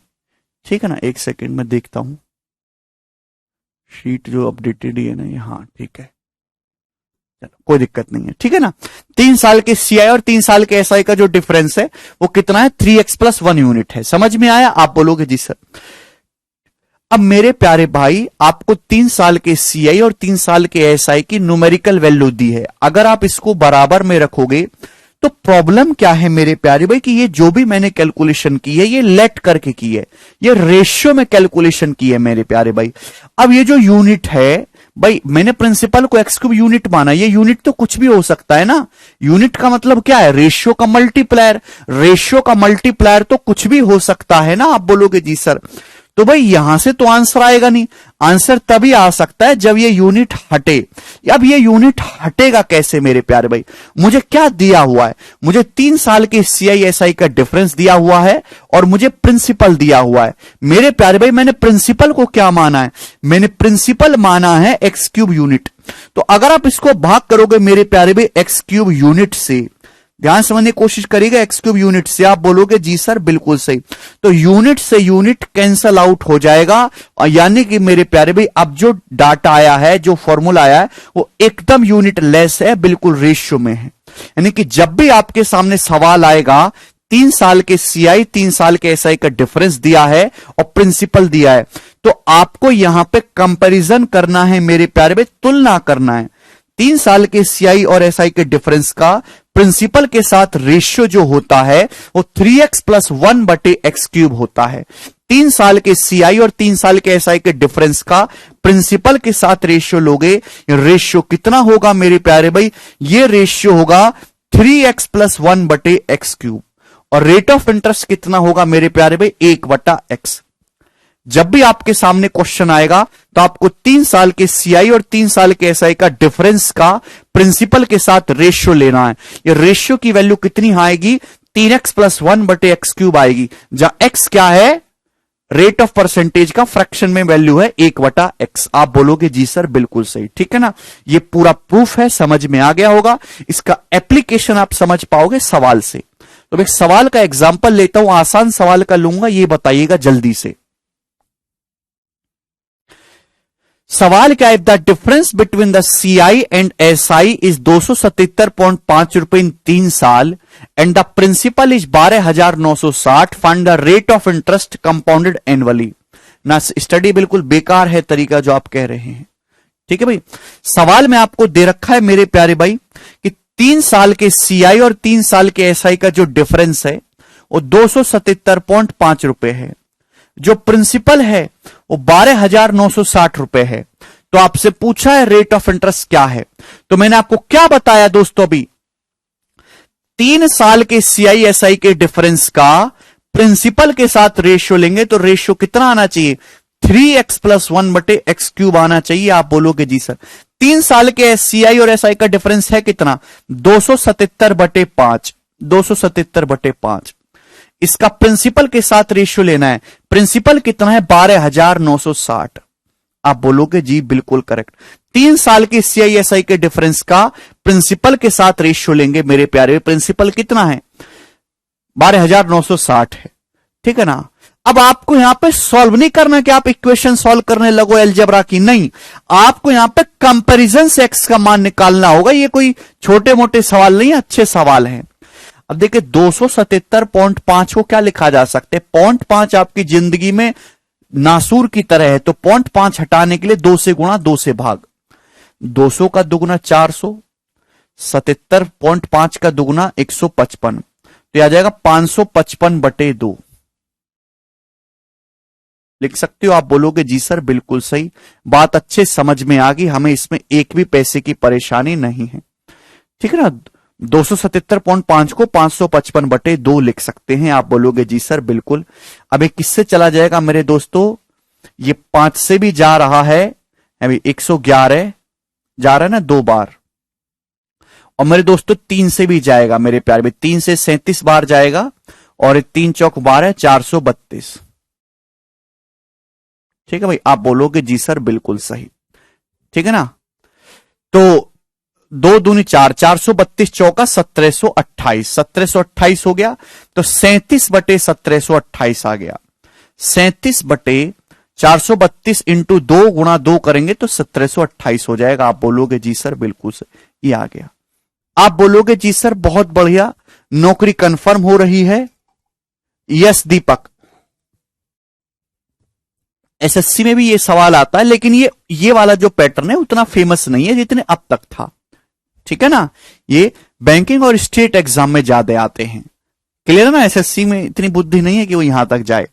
ठीक है ना, एक सेकेंड में देखता हूं शीट जो अपडेटेड है ना ये। हाँ ठीक है, चलो कोई दिक्कत नहीं है। ठीक है ना, 3 साल के सीआई और 3 साल के एसआई का जो डिफरेंस है वो कितना है? 3x प्लस 1 यूनिट है। समझ में आया? आप बोलोगे जी सर। अब मेरे प्यारे भाई आपको 3 साल के सीआई और 3 साल के एसआई की न्यूमेरिकल वैल्यू दी है। अगर आप इसको बराबर में रखोगे तो प्रॉब्लम क्या है मेरे प्यारे भाई कि ये जो भी मैंने कैलकुलेशन की है ये लेट करके की है, ये रेशियो में कैलकुलेशन की है मेरे प्यारे भाई। अब ये जो यूनिट है भाई, मैंने प्रिंसिपल को एक्स क्यूब यूनिट माना, ये यूनिट तो कुछ भी हो सकता है ना। यूनिट का मतलब क्या है? रेशियो का मल्टीप्लायर। रेशियो का मल्टीप्लायर तो कुछ भी हो सकता है ना। आप बोलोगे जी सर। तो भाई यहां से तो आंसर आएगा नहीं, आंसर तभी आ सकता है जब ये यूनिट हटे। अब ये यूनिट हटेगा कैसे मेरे प्यारे भाई? मुझे क्या दिया हुआ है? मुझे 3 साल के सीआईएसआई का डिफरेंस दिया हुआ है और मुझे प्रिंसिपल दिया हुआ है। मेरे प्यारे भाई मैंने प्रिंसिपल को क्या माना है? मैंने प्रिंसिपल माना है एक्स क्यूब यूनिट। तो अगर आप इसको भाग करोगे मेरे प्यारे भाई एक्स क्यूब यूनिट से, ध्यान समझने की कोशिश करिएगा, एक्स क्यूब यूनिट से, आप बोलोगे जी सर बिल्कुल सही। तो यूनिट से यूनिट कैंसल आउट हो जाएगा और यानी कि मेरे प्यारे भाई अब जो डाटा आया है, जो फॉर्मूला आया है वो एकदम यूनिट लेस है, बिल्कुल रेशियो में है। यानी कि जब भी आपके सामने सवाल आएगा 3 साल के सीआई 3 साल के एसआई का डिफरेंस दिया है और प्रिंसिपल दिया है, तो आपको यहां पे कंपैरिजन करना है मेरे प्यारे भाई, तुलना करना है। 3 साल के सीआई और एसआई के डिफरेंस का प्रिंसिपल के साथ रेशियो जो होता है वो 3x प्लस 1 बटे एक्स क्यूब होता है। 3 साल के सीआई और 3 साल के एसआई के डिफरेंस का प्रिंसिपल के साथ रेशियो लोगे, रेशियो कितना होगा मेरे प्यारे भाई? ये रेशियो होगा 3x प्लस 1 बटे एक्स क्यूब। और रेट ऑफ इंटरेस्ट कितना होगा मेरे प्यारे भाई? 1 बटा एक्स। जब भी आपके सामने क्वेश्चन आएगा तो आपको 3 साल के सीआई और 3 साल के एसआई का डिफरेंस का प्रिंसिपल के साथ रेशियो लेना है। ये रेशियो की वैल्यू कितनी आएगी? 3x प्लस 1 बटे एक्स क्यूब आएगी, जहां एक्स क्या है? रेट ऑफ परसेंटेज का फ्रैक्शन में वैल्यू है 1 बटा एक्स। आप बोलोगे जी सर बिल्कुल सही। ठीक है ना, ये पूरा प्रूफ है, समझ में आ गया होगा। इसका एप्लीकेशन आप समझ पाओगे सवाल से। तो मैं सवाल का एग्जाम्पल लेता हूं, आसान सवाल का लूंगा, ये बताइएगा जल्दी से। सवाल क्या है? The difference between the CI and SI is 277.5 रुपए इन 3 साल and the principal is 12,960। Find the rate of interest compounded annually. ना स्टडी बिल्कुल बेकार है तरीका जो आप कह रहे हैं। ठीक है भाई, सवाल में आपको दे रखा है मेरे प्यारे भाई कि 3 साल के सीआई और 3 साल के एसआई का जो डिफरेंस है वो 277.5 रुपए है, जो प्रिंसिपल है वो 12,960 रुपए है। तो आपसे पूछा है रेट ऑफ इंटरेस्ट क्या है? तो मैंने आपको क्या बताया दोस्तों? अभी 3 साल के सीआईएसआई के डिफरेंस का प्रिंसिपल के साथ रेशियो लेंगे तो रेशियो कितना आना चाहिए? 3x प्लस 1 बटे एक्स क्यूब आना चाहिए। आप बोलोगे जी सर। 3 साल के सीआई और एसआई का डिफरेंस है कितना? 277 बटे 5। 277 बटे 5। इसका प्रिंसिपल के साथ रेशियो लेना है। प्रिंसिपल कितना है? 12,960। आप बोलोगे जी बिल्कुल करेक्ट। 3 साल के सीआईएसआई के डिफरेंस का प्रिंसिपल के साथ रेशियो लेंगे मेरे प्यारे। प्रिंसिपल कितना है? 12,960 है। ठीक है ना। अब आपको यहां पे सॉल्व नहीं करना कि आप इक्वेशन सॉल्व करने लगो अलजेब्रा की, नहीं, आपको यहां पे कंपैरिजन से एक्स का मान निकालना होगा। ये कोई छोटे मोटे सवाल नहीं, अच्छे सवाल हैं। अब देखिए 277.5 को क्या लिखा जा सकता है? 0.5 आपकी जिंदगी में नासूर की तरह है, तो 0.5 हटाने के लिए 2 से गुणा 2 से भाग। 200 का दुगुना 400, 77.5 का दुगुना 155, तो आ जाएगा 555 बटे 2। लिख सकते हो। आप बोलोगे जी सर बिल्कुल सही, बात अच्छे समझ में आ गई, हमें इसमें एक भी पैसे की परेशानी नहीं है। ठीक है ना। 277.5 को 555/2 लिख सकते हैं। आप बोलोगे जी सर बिल्कुल। अब ये किससे चला जाएगा मेरे दोस्तों, ये 5 से भी जा रहा है, अभी 111 जा रहा है ना 2 बार, और मेरे दोस्तों 3 से भी जाएगा मेरे प्यारे में, 3 से 37 बार जाएगा, और 3 चौक 12 432। ठीक है भाई, आप बोलोगे जी सर बिल्कुल सही। ठीक है ना। तो 2 दूनी 4, 432 चौका 1728, 1728 हो गया, तो 37/1728 आ गया। 37/432 इंटू 2 गुणा 2 करेंगे तो 1728 हो जाएगा। आप बोलोगे जी सर बिल्कुल सही, ये आ गया। आप बोलोगे जी सर बहुत बढ़िया, नौकरी कंफर्म हो रही है। यस दीपक, एसएससी में भी ये सवाल आता है, लेकिन ये वाला जो पैटर्न है उतना फेमस नहीं है जितने अब तक था। ठीक है ना। ये बैंकिंग और स्टेट एग्जाम में ज्यादा आते हैं। क्लियर है ना। एसएससी में इतनी बुद्धि नहीं है कि वो यहां तक जाए।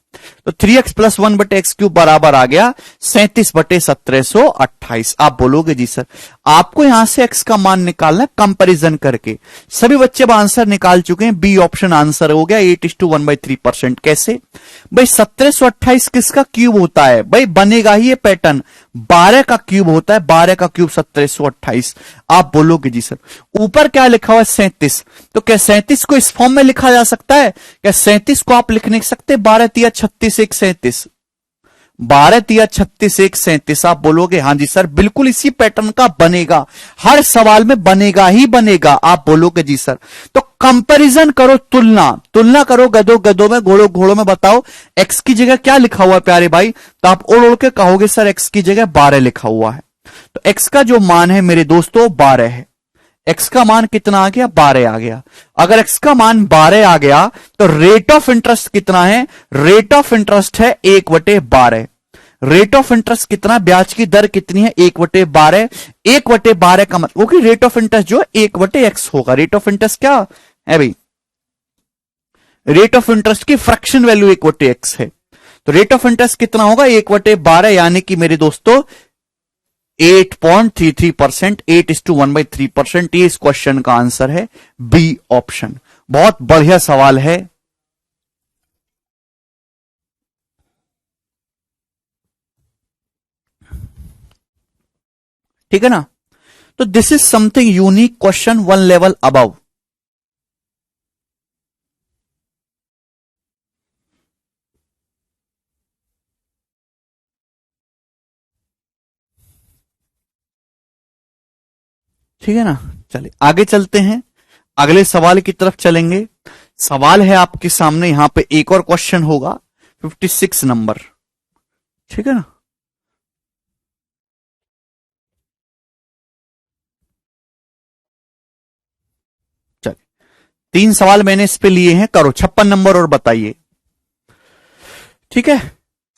तो 3x + 1/x³ बराबर आ गया 37/1728। आप बोलोगे जी सर, आपको यहां से x का मान निकालना है कंपैरिजन करके। सभी बच्चे आंसर निकाल चुके हैं, बी ऑप्शन आंसर हो गया 8:1/3%। कैसे भाई, 1728 किसका क्यूब होता है भाई, बनेगा ही ये पैटर्न, 12 का क्यूब होता है, 12 का क्यूब 1728। आप बोलोगे जी सर ऊपर क्या लिखा हुआ है 37, तो क्या 37 को इस फॉर्म में लिखा जा सकता है, क्या 37 को आप लिख नहीं सकते 12 × 36 = 37, 12 × 36 = 37। आप बोलोगे हाँ जी सर बिल्कुल इसी पैटर्न का बनेगा, हर सवाल में बनेगा ही बनेगा। आप बोलोगे जी सर। तो कंपैरिजन करो, तुलना करो, गधों गधों में, घोड़ों घोड़ों में, बताओ एक्स की जगह क्या लिखा हुआ है प्यारे भाई, तो आप ओढ़ ओढ़ के कहोगे सर एक्स की जगह 12 लिखा हुआ है। तो एक्स का जो मान है मेरे दोस्तों 12 है। एक्स का मान कितना आ गया, 12 आ गया। अगर एक्स का मान 12 आ गया तो रेट ऑफ इंटरेस्ट कितना है, रेट ऑफ इंटरेस्ट है 1/12। रेट ऑफ इंटरेस्ट कितना, ब्याज की दर कितनी है 1/12। 1/12 का मतलब कि रेट ऑफ इंटरेस्ट जो है 1/x होगा। रेट ऑफ इंटरेस्ट क्या है भाई, रेट ऑफ इंटरेस्ट की फ्रैक्शन वैल्यू 1/x है। तो रेट ऑफ इंटरेस्ट कितना होगा 1/12, यानी कि मेरे दोस्तों 8.33%, 8:1/3%। ये इस क्वेश्चन का आंसर है बी ऑप्शन। बहुत बढ़िया सवाल है। ठीक है ना। तो this is something unique question, 1 level above. ठीक है ना। चलिए आगे चलते हैं, अगले सवाल की तरफ चलेंगे। सवाल है आपके सामने, यहां पे एक और क्वेश्चन होगा 56 नंबर। ठीक है ना। चलिए 3 सवाल मैंने इस पे लिए हैं, करो 56 नंबर और बताइए। ठीक है।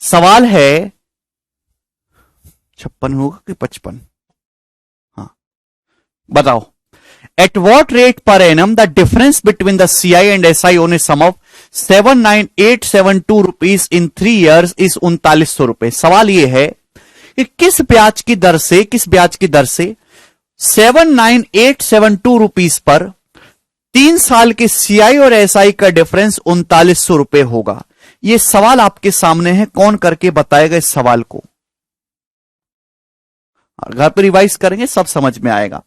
सवाल है 56 होगा कि 55, हाँ बताओ। At what rate per annum the difference between the CI and SI on a sum of 79872 rupees in 3 years is 3900 रुपए। सवाल यह है कि किस ब्याज की दर से 79872 रुपीस पर 3 साल के CI और SI का डिफरेंस 3900 रुपए होगा। यह सवाल आपके सामने है, कौन करके बताएगा इस सवाल को, घर पर रिवाइज करेंगे सब समझ में आएगा।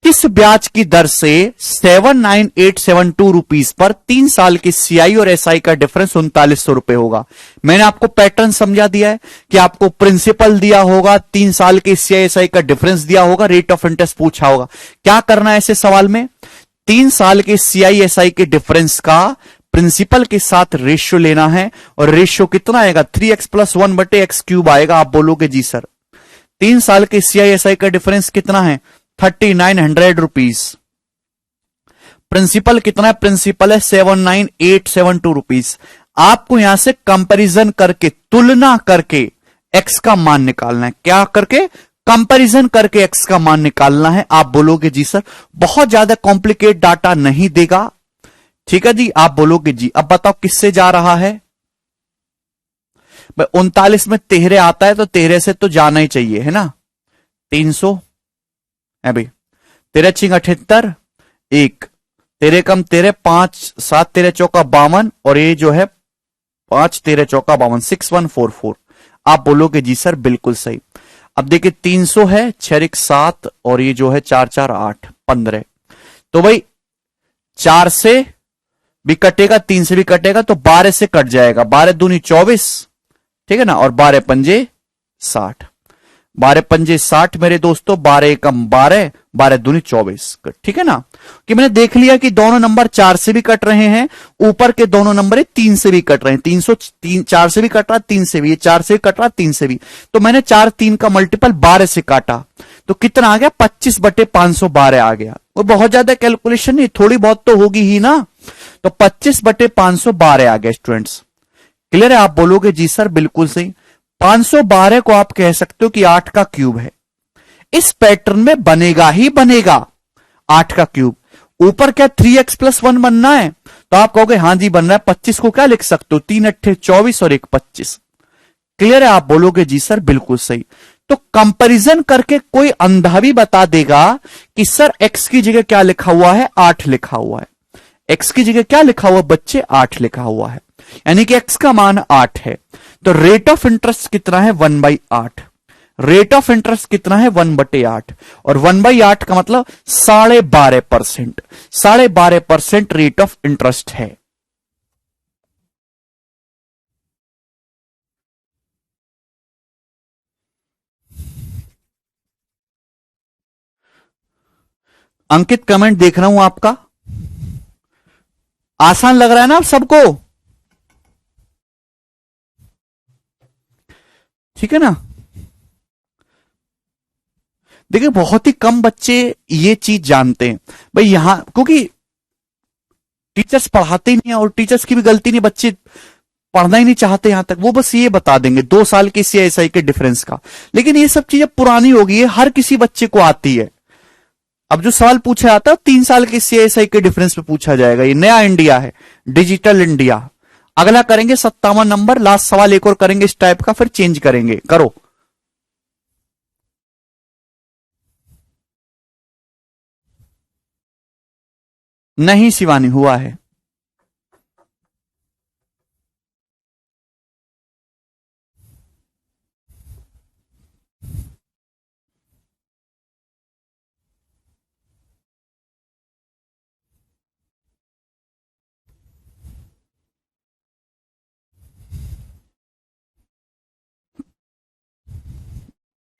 किस ब्याज की दर से 79872 रुपीस पर 3 साल की सीआई और एसआई का डिफरेंस 3900 रुपए होगा। मैंने आपको पैटर्न समझा दिया है कि आपको प्रिंसिपल दिया होगा, 3 साल के सीआई एसआई का डिफरेंस दिया होगा, रेट ऑफ इंटरेस्ट पूछा होगा। क्या करना है ऐसे सवाल में, 3 साल के सीआई एसआई के डिफरेंस का प्रिंसिपल के साथ रेशियो लेना है, और रेशियो कितना आएगा 3x + 1/x³ आएगा। आप बोलोगे जी सर 3 साल के सीआई एसआई का डिफरेंस कितना है 3900 रुपीस। प्रिंसिपल कितना है, प्रिंसिपल है 79872 रुपीस। आपको यहां से कंपैरिजन करके, तुलना करके एक्स का मान निकालना है। क्या करके, कंपैरिजन करके एक्स का मान निकालना है। आप बोलोगे जी सर बहुत ज्यादा कॉम्प्लिकेट डाटा नहीं देगा। ठीक है जी, आप बोलोगे जी। अब बताओ किससे जा रहा है, भाई 39 में 13 आता है तो 13 से तो जाना ही चाहिए, है ना। 300 है भाई। 13 छिंग 78, एक 13 कम 13, 5 7 13 चौका 52, और ये जो है 5 13 चौका 52, 6144। आप बोलोगे जी सर बिल्कुल सही। अब देखिए 300 है, 6 7, और ये जो है 4 4 8 15। तो भाई 4 से भी कटेगा, 3 से भी कटेगा, तो 12 से कट जाएगा। 12 दूनी 24, ठीक है ना, और 12 पंजे 60। 12 पंजे 60 मेरे दोस्तों, 12 एकम 12, 12 दूनी 24, ठीक है ना। कि मैंने देख लिया कि दोनों नंबर 4 से भी कट रहे हैं, ऊपर के दोनों नंबर 3 से भी कट रहे हैं। 303 4 से भी कट रहा, 3 से भी, ये 4 से भी कट रहा, 3 से भी। तो मैंने 4 3 का मल्टीपल 12 से काटा, तो कितना आ गया, 25/512 आ गया। वो बहुत ज्यादा कैलकुलेशन नहीं, थोड़ी बहुत तो होगी ही ना। तो 25/512 आ गया स्टूडेंट्स। क्लियर है। आप बोलोगे जी सर बिल्कुल सही। 512 को आप कह सकते हो कि 8 का क्यूब है। इस पैटर्न में बनेगा ही बनेगा 8 का क्यूब। ऊपर क्या 3x+1 बनना है, तो आप कहोगे हां जी बन रहा है। 25 को क्या लिख सकते हो, 3 8 24 और 1 25। क्लियर है। आप बोलोगे जी सर बिल्कुल सही। तो कंपैरिजन करके कोई अंधा भी बता देगा कि सर x की जगह क्या लिखा हुआ है, 8 लिखा हुआ है। x की जगह क्या लिखा हुआ बच्चे, 8 लिखा हुआ है, यानी कि x का मान 8 है। तो रेट ऑफ इंटरेस्ट कितना है, 1/8। रेट ऑफ इंटरेस्ट कितना है, 1/8, और 1/8 का मतलब 12.5%। 12.5% रेट ऑफ इंटरेस्ट है। अंकित कमेंट देख रहा हूं आपका। आसान लग रहा है ना आप सबको, ठीक है ना। देखिए बहुत ही कम बच्चे ये चीज जानते हैं भाई यहां, क्योंकि टीचर्स पढ़ाते ही नहीं है, और टीचर्स की भी गलती नहीं, बच्चे पढ़ना ही नहीं चाहते यहां तक। वो बस ये बता देंगे 2 साल के सीआईएसआई के डिफरेंस का, लेकिन ये सब चीजें पुरानी हो गई है, हर किसी बच्चे को आती है। अब जो सवाल पूछा जाता है 3 साल के सीआईएसआई के डिफरेंस पे पूछा जाएगा। ये नया इंडिया है, डिजिटल इंडिया। अगला करेंगे 57 नंबर, लास्ट सवाल एक और करेंगे इस टाइप का, फिर चेंज करेंगे। करो। नहीं शिवानी हुआ है।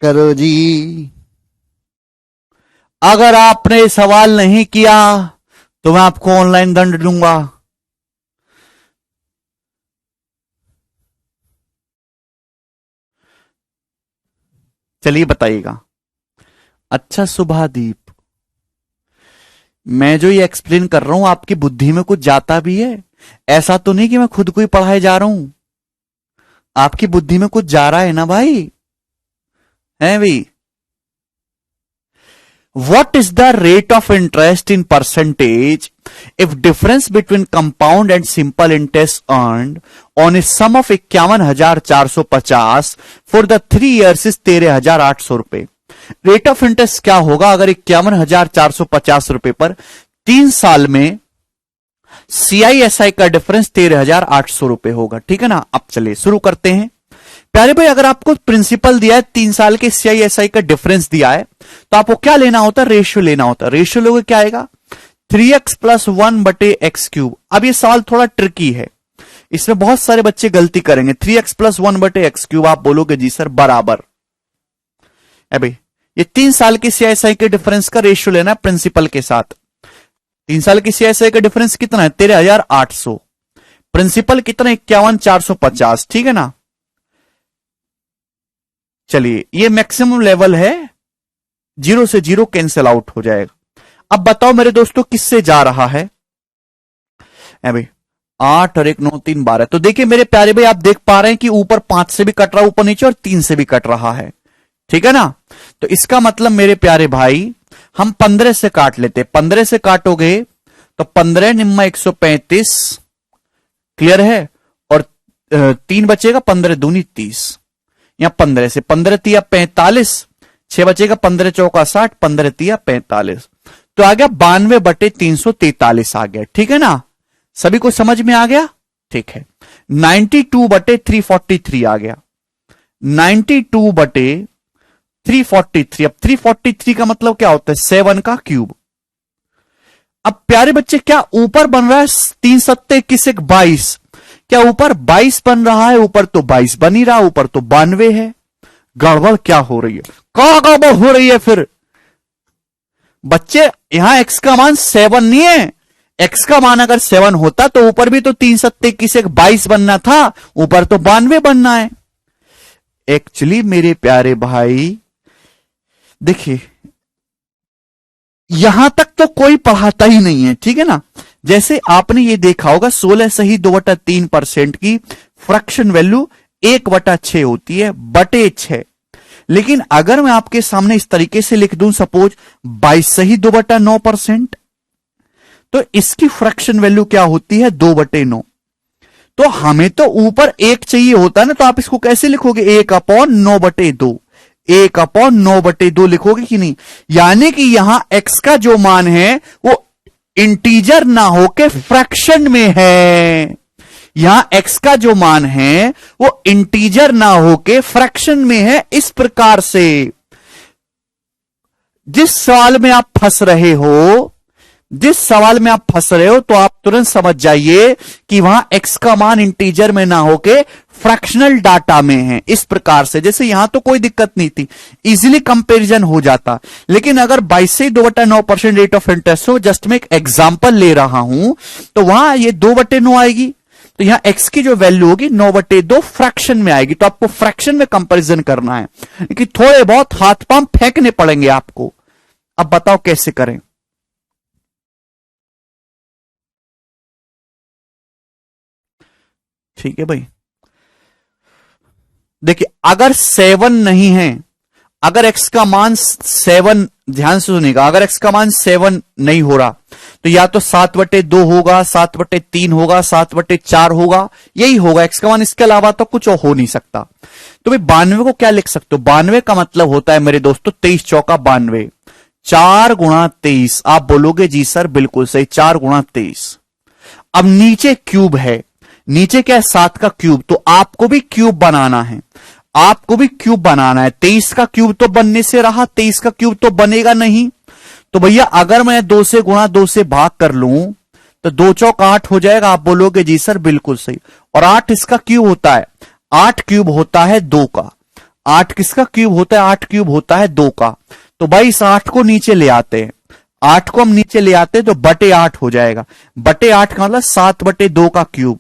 करो जी। अगर आपने सवाल नहीं किया तो मैं आपको ऑनलाइन दंड दूंगा। चलिए बताइएगा। अच्छा सुभादीप, मैं जो ये एक्सप्लेन कर रहा हूं आपकी बुद्धि में कुछ जाता भी है? ऐसा तो नहीं कि मैं खुद को ही पढ़ाए जा रहा हूं, आपकी बुद्धि में कुछ जा रहा है ना भाई, है भाई। What is the rate of interest in percentage if difference between compound and simple interest earned on a sum of 51,450 for the 3 years is 13,800 रुपए? रेट ऑफ इंटरेस्ट क्या होगा अगर 51,450 रुपए पर 3 साल में सीआईएसआई का डिफरेंस 13,800 रुपए होगा, ठीक है ना। अब चलिए शुरू करते हैं। प्यारे भाई अगर आपको प्रिंसिपल दिया है, 3 साल के सीआईएसआई का डिफरेंस दिया है, तो आपको क्या लेना होता है, रेशियो लेना होता है। रेशियो लोगे क्या आएगा, 3x+1/x³। अब ये सवाल थोड़ा ट्रिकी है, इसमें बहुत सारे बच्चे गलती करेंगे। 3x+1/x³ आप बोलोगे जी सर बराबर है भाई। ये 3 साल के सीआईएसआई के डिफरेंस का रेशियो लेना है प्रिंसिपल के साथ। 3 साल के सीआईएसआई का डिफरेंस कितना है, 13,800। प्रिंसिपल कितना, 51,450, ठीक है ना। चलिए ये मैक्सिमम लेवल है, 0 से 0 कैंसिल आउट हो जाएगा। अब बताओ मेरे दोस्तों किससे जा रहा है भाई, 8 और 1 9 3 12। तो देखिए मेरे प्यारे भाई आप देख पा रहे हैं कि ऊपर 5 से भी कट रहा है ऊपर नीचे, और 3 से भी कट रहा है, ठीक है ना। तो इसका मतलब मेरे प्यारे भाई हम 15 से काट लेते, 15 से काटोगे तो 15 निम्मा 135, क्लियर है, और 3 बचेगा, 15 दूनी 30, या 15 से 15 तिया 45, 6 बचेगा, 15 चौका 60, 15 तिया 45, तो आ गया 92/343 आ गया। ठीक है ना, सभी को समझ में आ गया? ठीक है। 92/343 आ गया, 92/343। अब 343 का मतलब क्या होता है? 7 का क्यूब। अब प्यारे बच्चे, क्या ऊपर बन रहा है 3 सत्ते 21 1 22? क्या ऊपर 22 बन रहा है? ऊपर तो 22 बन ही रहा, ऊपर तो 92 है। गड़बड़ क्या हो रही है? कहां गड़बड़ हो रही है फिर बच्चे? यहां x का मान 7 नहीं है। x का मान अगर 7 होता तो ऊपर भी तो 3 सत्ते 21 1 22 बनना था, ऊपर तो 92 बनना है। एक्चुअली मेरे प्यारे भाई देखिए, यहां तक तो कोई पढ़ाता ही नहीं है, ठीक है ना। जैसे आपने ये देखा होगा 16 सही 2/3% की फ्रैक्शन वैल्यू 1/6 होती है, बटे 6। लेकिन अगर मैं आपके सामने इस तरीके से लिख दूं, सपोज 22 सही 2/9%, तो इसकी फ्रैक्शन वैल्यू क्या होती है? 2/9। तो हमें तो ऊपर 1 चाहिए होता है ना, तो आप इसको कैसे लिखोगे? 1/9/2, 1/9/2 लिखोगे कि नहीं? यानी कि यहां x का जो मान है वो इंटीजर ना होके फ्रैक्शन में है। यहां x का जो मान है वो इंटीजर ना होके फ्रैक्शन में है। इस प्रकार से जिस सवाल में आप फंस रहे हो, तो आप तुरंत समझ जाइए कि वहां x का मान इंटीजर में ना होके फ्रैक्शनल डाटा में है। इस प्रकार से, जैसे यहां तो कोई दिक्कत नहीं थी, इजीली कंपैरिजन हो जाता। लेकिन अगर 22 से 2/9% रेट ऑफ इंटरेस्ट हो, जस्ट मैं एक एग्जांपल ले रहा हूं, तो वहां ये 2/9 आएगी, तो यहां x की जो वैल्यू होगी 9/2 फ्रैक्शन में आएगी। तो आपको फ्रैक्शन में कंपैरिजन करना है, लेकिन थोड़े बहुत हाथ पांव फेंकने पड़ेंगे आपको। अब बताओ कैसे करें? ठीक है भाई, देखिए अगर 7 नहीं है, अगर x का मान 7, ध्यान से सुनिएगा, अगर x का मान 7 नहीं हो रहा तो या तो 7/2 होगा, 7/3 होगा, 7/4 होगा, यही होगा x का मान। इसके अलावा तो कुछ हो नहीं सकता। तो भाई 92 को क्या लिख सकते हो? 92 का मतलब होता है मेरे दोस्तों 23 चौका 92, 4 गुणा 23। आप बोलोगे जी सर बिल्कुल सही, 4 गुणा 23। अब नीचे क्यूब है, नीचे क्या है? 7 का क्यूब, तो आपको भी क्यूब बनाना है, आपको भी क्यूब बनाना है। 23 का क्यूब तो बनने से रहा, 23 का क्यूब तो बनेगा नहीं। तो भैया अगर मैं 2 से गुणा 2 से भाग कर लूं तो 2 चौक 8 हो जाएगा। आप बोलोगे जी सर बिल्कुल सही। और 8 इसका क्यूब होता है, 8 क्यूब होता है 2 का। 8 किसका क्यूब होता है? 8 क्यूब होता है 2 का। तो भाई इस 8 को नीचे ले आते हैं, 8 को हम नीचे ले आते हैं तो बटे 8 हो जाएगा। बटे 8 का मतलब 7/2 का क्यूब।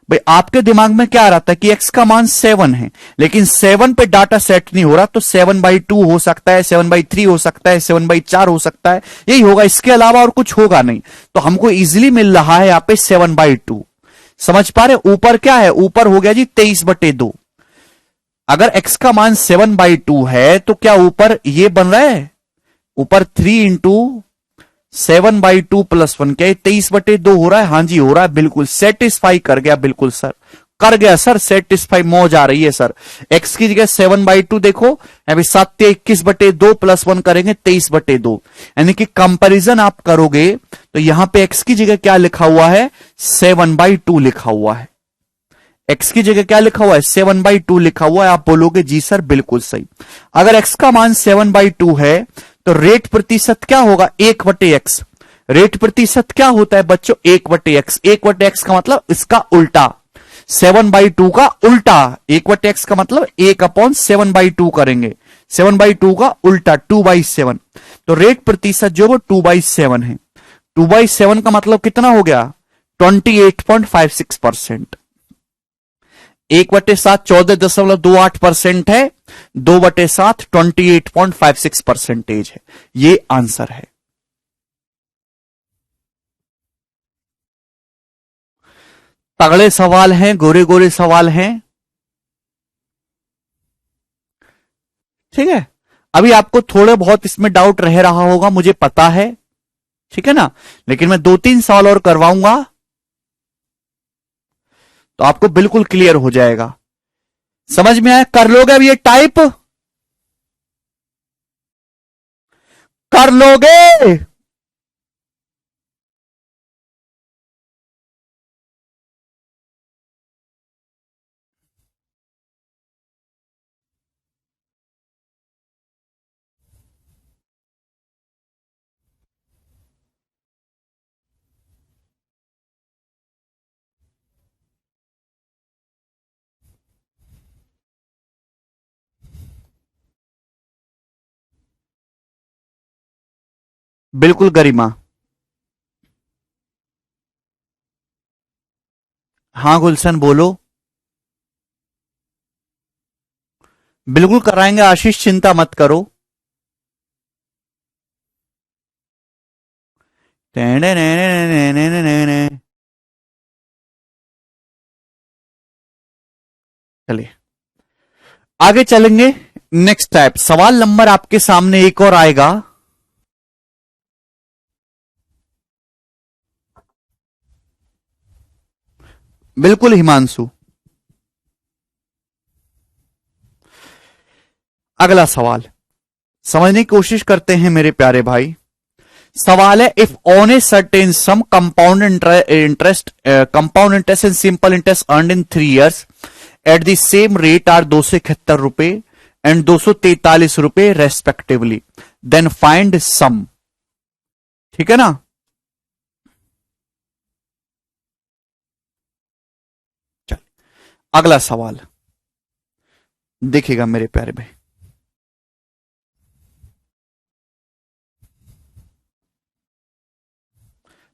भाई आपके दिमाग में क्या आ रहा था कि x का मान 7 है, लेकिन 7 पे डाटा सेट नहीं हो रहा, तो 7/2 हो सकता है, 7/3 हो सकता है, 7/4 हो सकता है, यही होगा, इसके अलावा और कुछ होगा नहीं। तो हमको इजीली मिल रहा है यहां पे 7/2। समझ पा रहे? ऊपर क्या है? ऊपर हो गया जी 23/2। अगर x का मान 7/2 है तो क्या ऊपर ये बन रहा है? ऊपर 3 इंटू 7/2 + 1 क्या 23/2 हो रहा है? हाँ जी हो रहा है, बिल्कुल सेटिस्फाई कर गया, बिल्कुल सर कर गया सर, सेटिस्फाई, मौज आ रही है सर। x की जगह 7/2 देखो, अभी 7 21/2 + 1 करेंगे 23/2, यानी कि कंपैरिजन आप करोगे तो यहां पे x की जगह क्या लिखा हुआ है? 7/2 लिखा हुआ है। x की जगह क्या लिखा हुआ है? 7/2 लिखा हुआ है। आप बोलोगे जी सर बिल्कुल सही। अगर x का मान 7/2 है तो रेट प्रतिशत क्या होगा? 1/x। रेट प्रतिशत क्या होता है बच्चों? 1/x। 1/x का मतलब इसका उल्टा, 7/2 का उल्टा। 1/x का मतलब 1/7/2 करेंगे, 7/2 का उल्टा 2/7। तो रेट प्रतिशत जो वो 2/7 है। 2/7 का मतलब कितना हो गया? 28.56%। 1/7 14.28% है, 2/7 28.56% है। ये आंसर है। तगड़े सवाल हैं, गोरे गोरे सवाल हैं। ठीक है, अभी आपको थोड़े बहुत इसमें डाउट रह रहा होगा, मुझे पता है, ठीक है ना, लेकिन मैं 2-3 सवाल और करवाऊंगा तो आपको बिल्कुल क्लियर हो जाएगा। समझ में आया? कर लोगे अब ये टाइप? कर लोगे? बिल्कुल गरिमा। हाँ गुलशन बोलो। बिल्कुल कराएंगे आशीष, चिंता मत करो। चलिए आगे चलेंगे। नेक्स्ट टाइप सवाल नंबर आपके सामने एक और आएगा। बिल्कुल हिमांशु। अगला सवाल समझने की कोशिश करते हैं मेरे प्यारे भाई। सवाल है if on a certain sum compound interest in simple interest earn in 3 years at the same rate are 271 रुपए एंड 243 रुपए रेस्पेक्टिवली, देन फाइंड सम। ठीक है ना? चल अगला सवाल देखिएगा मेरे प्यारे भाई।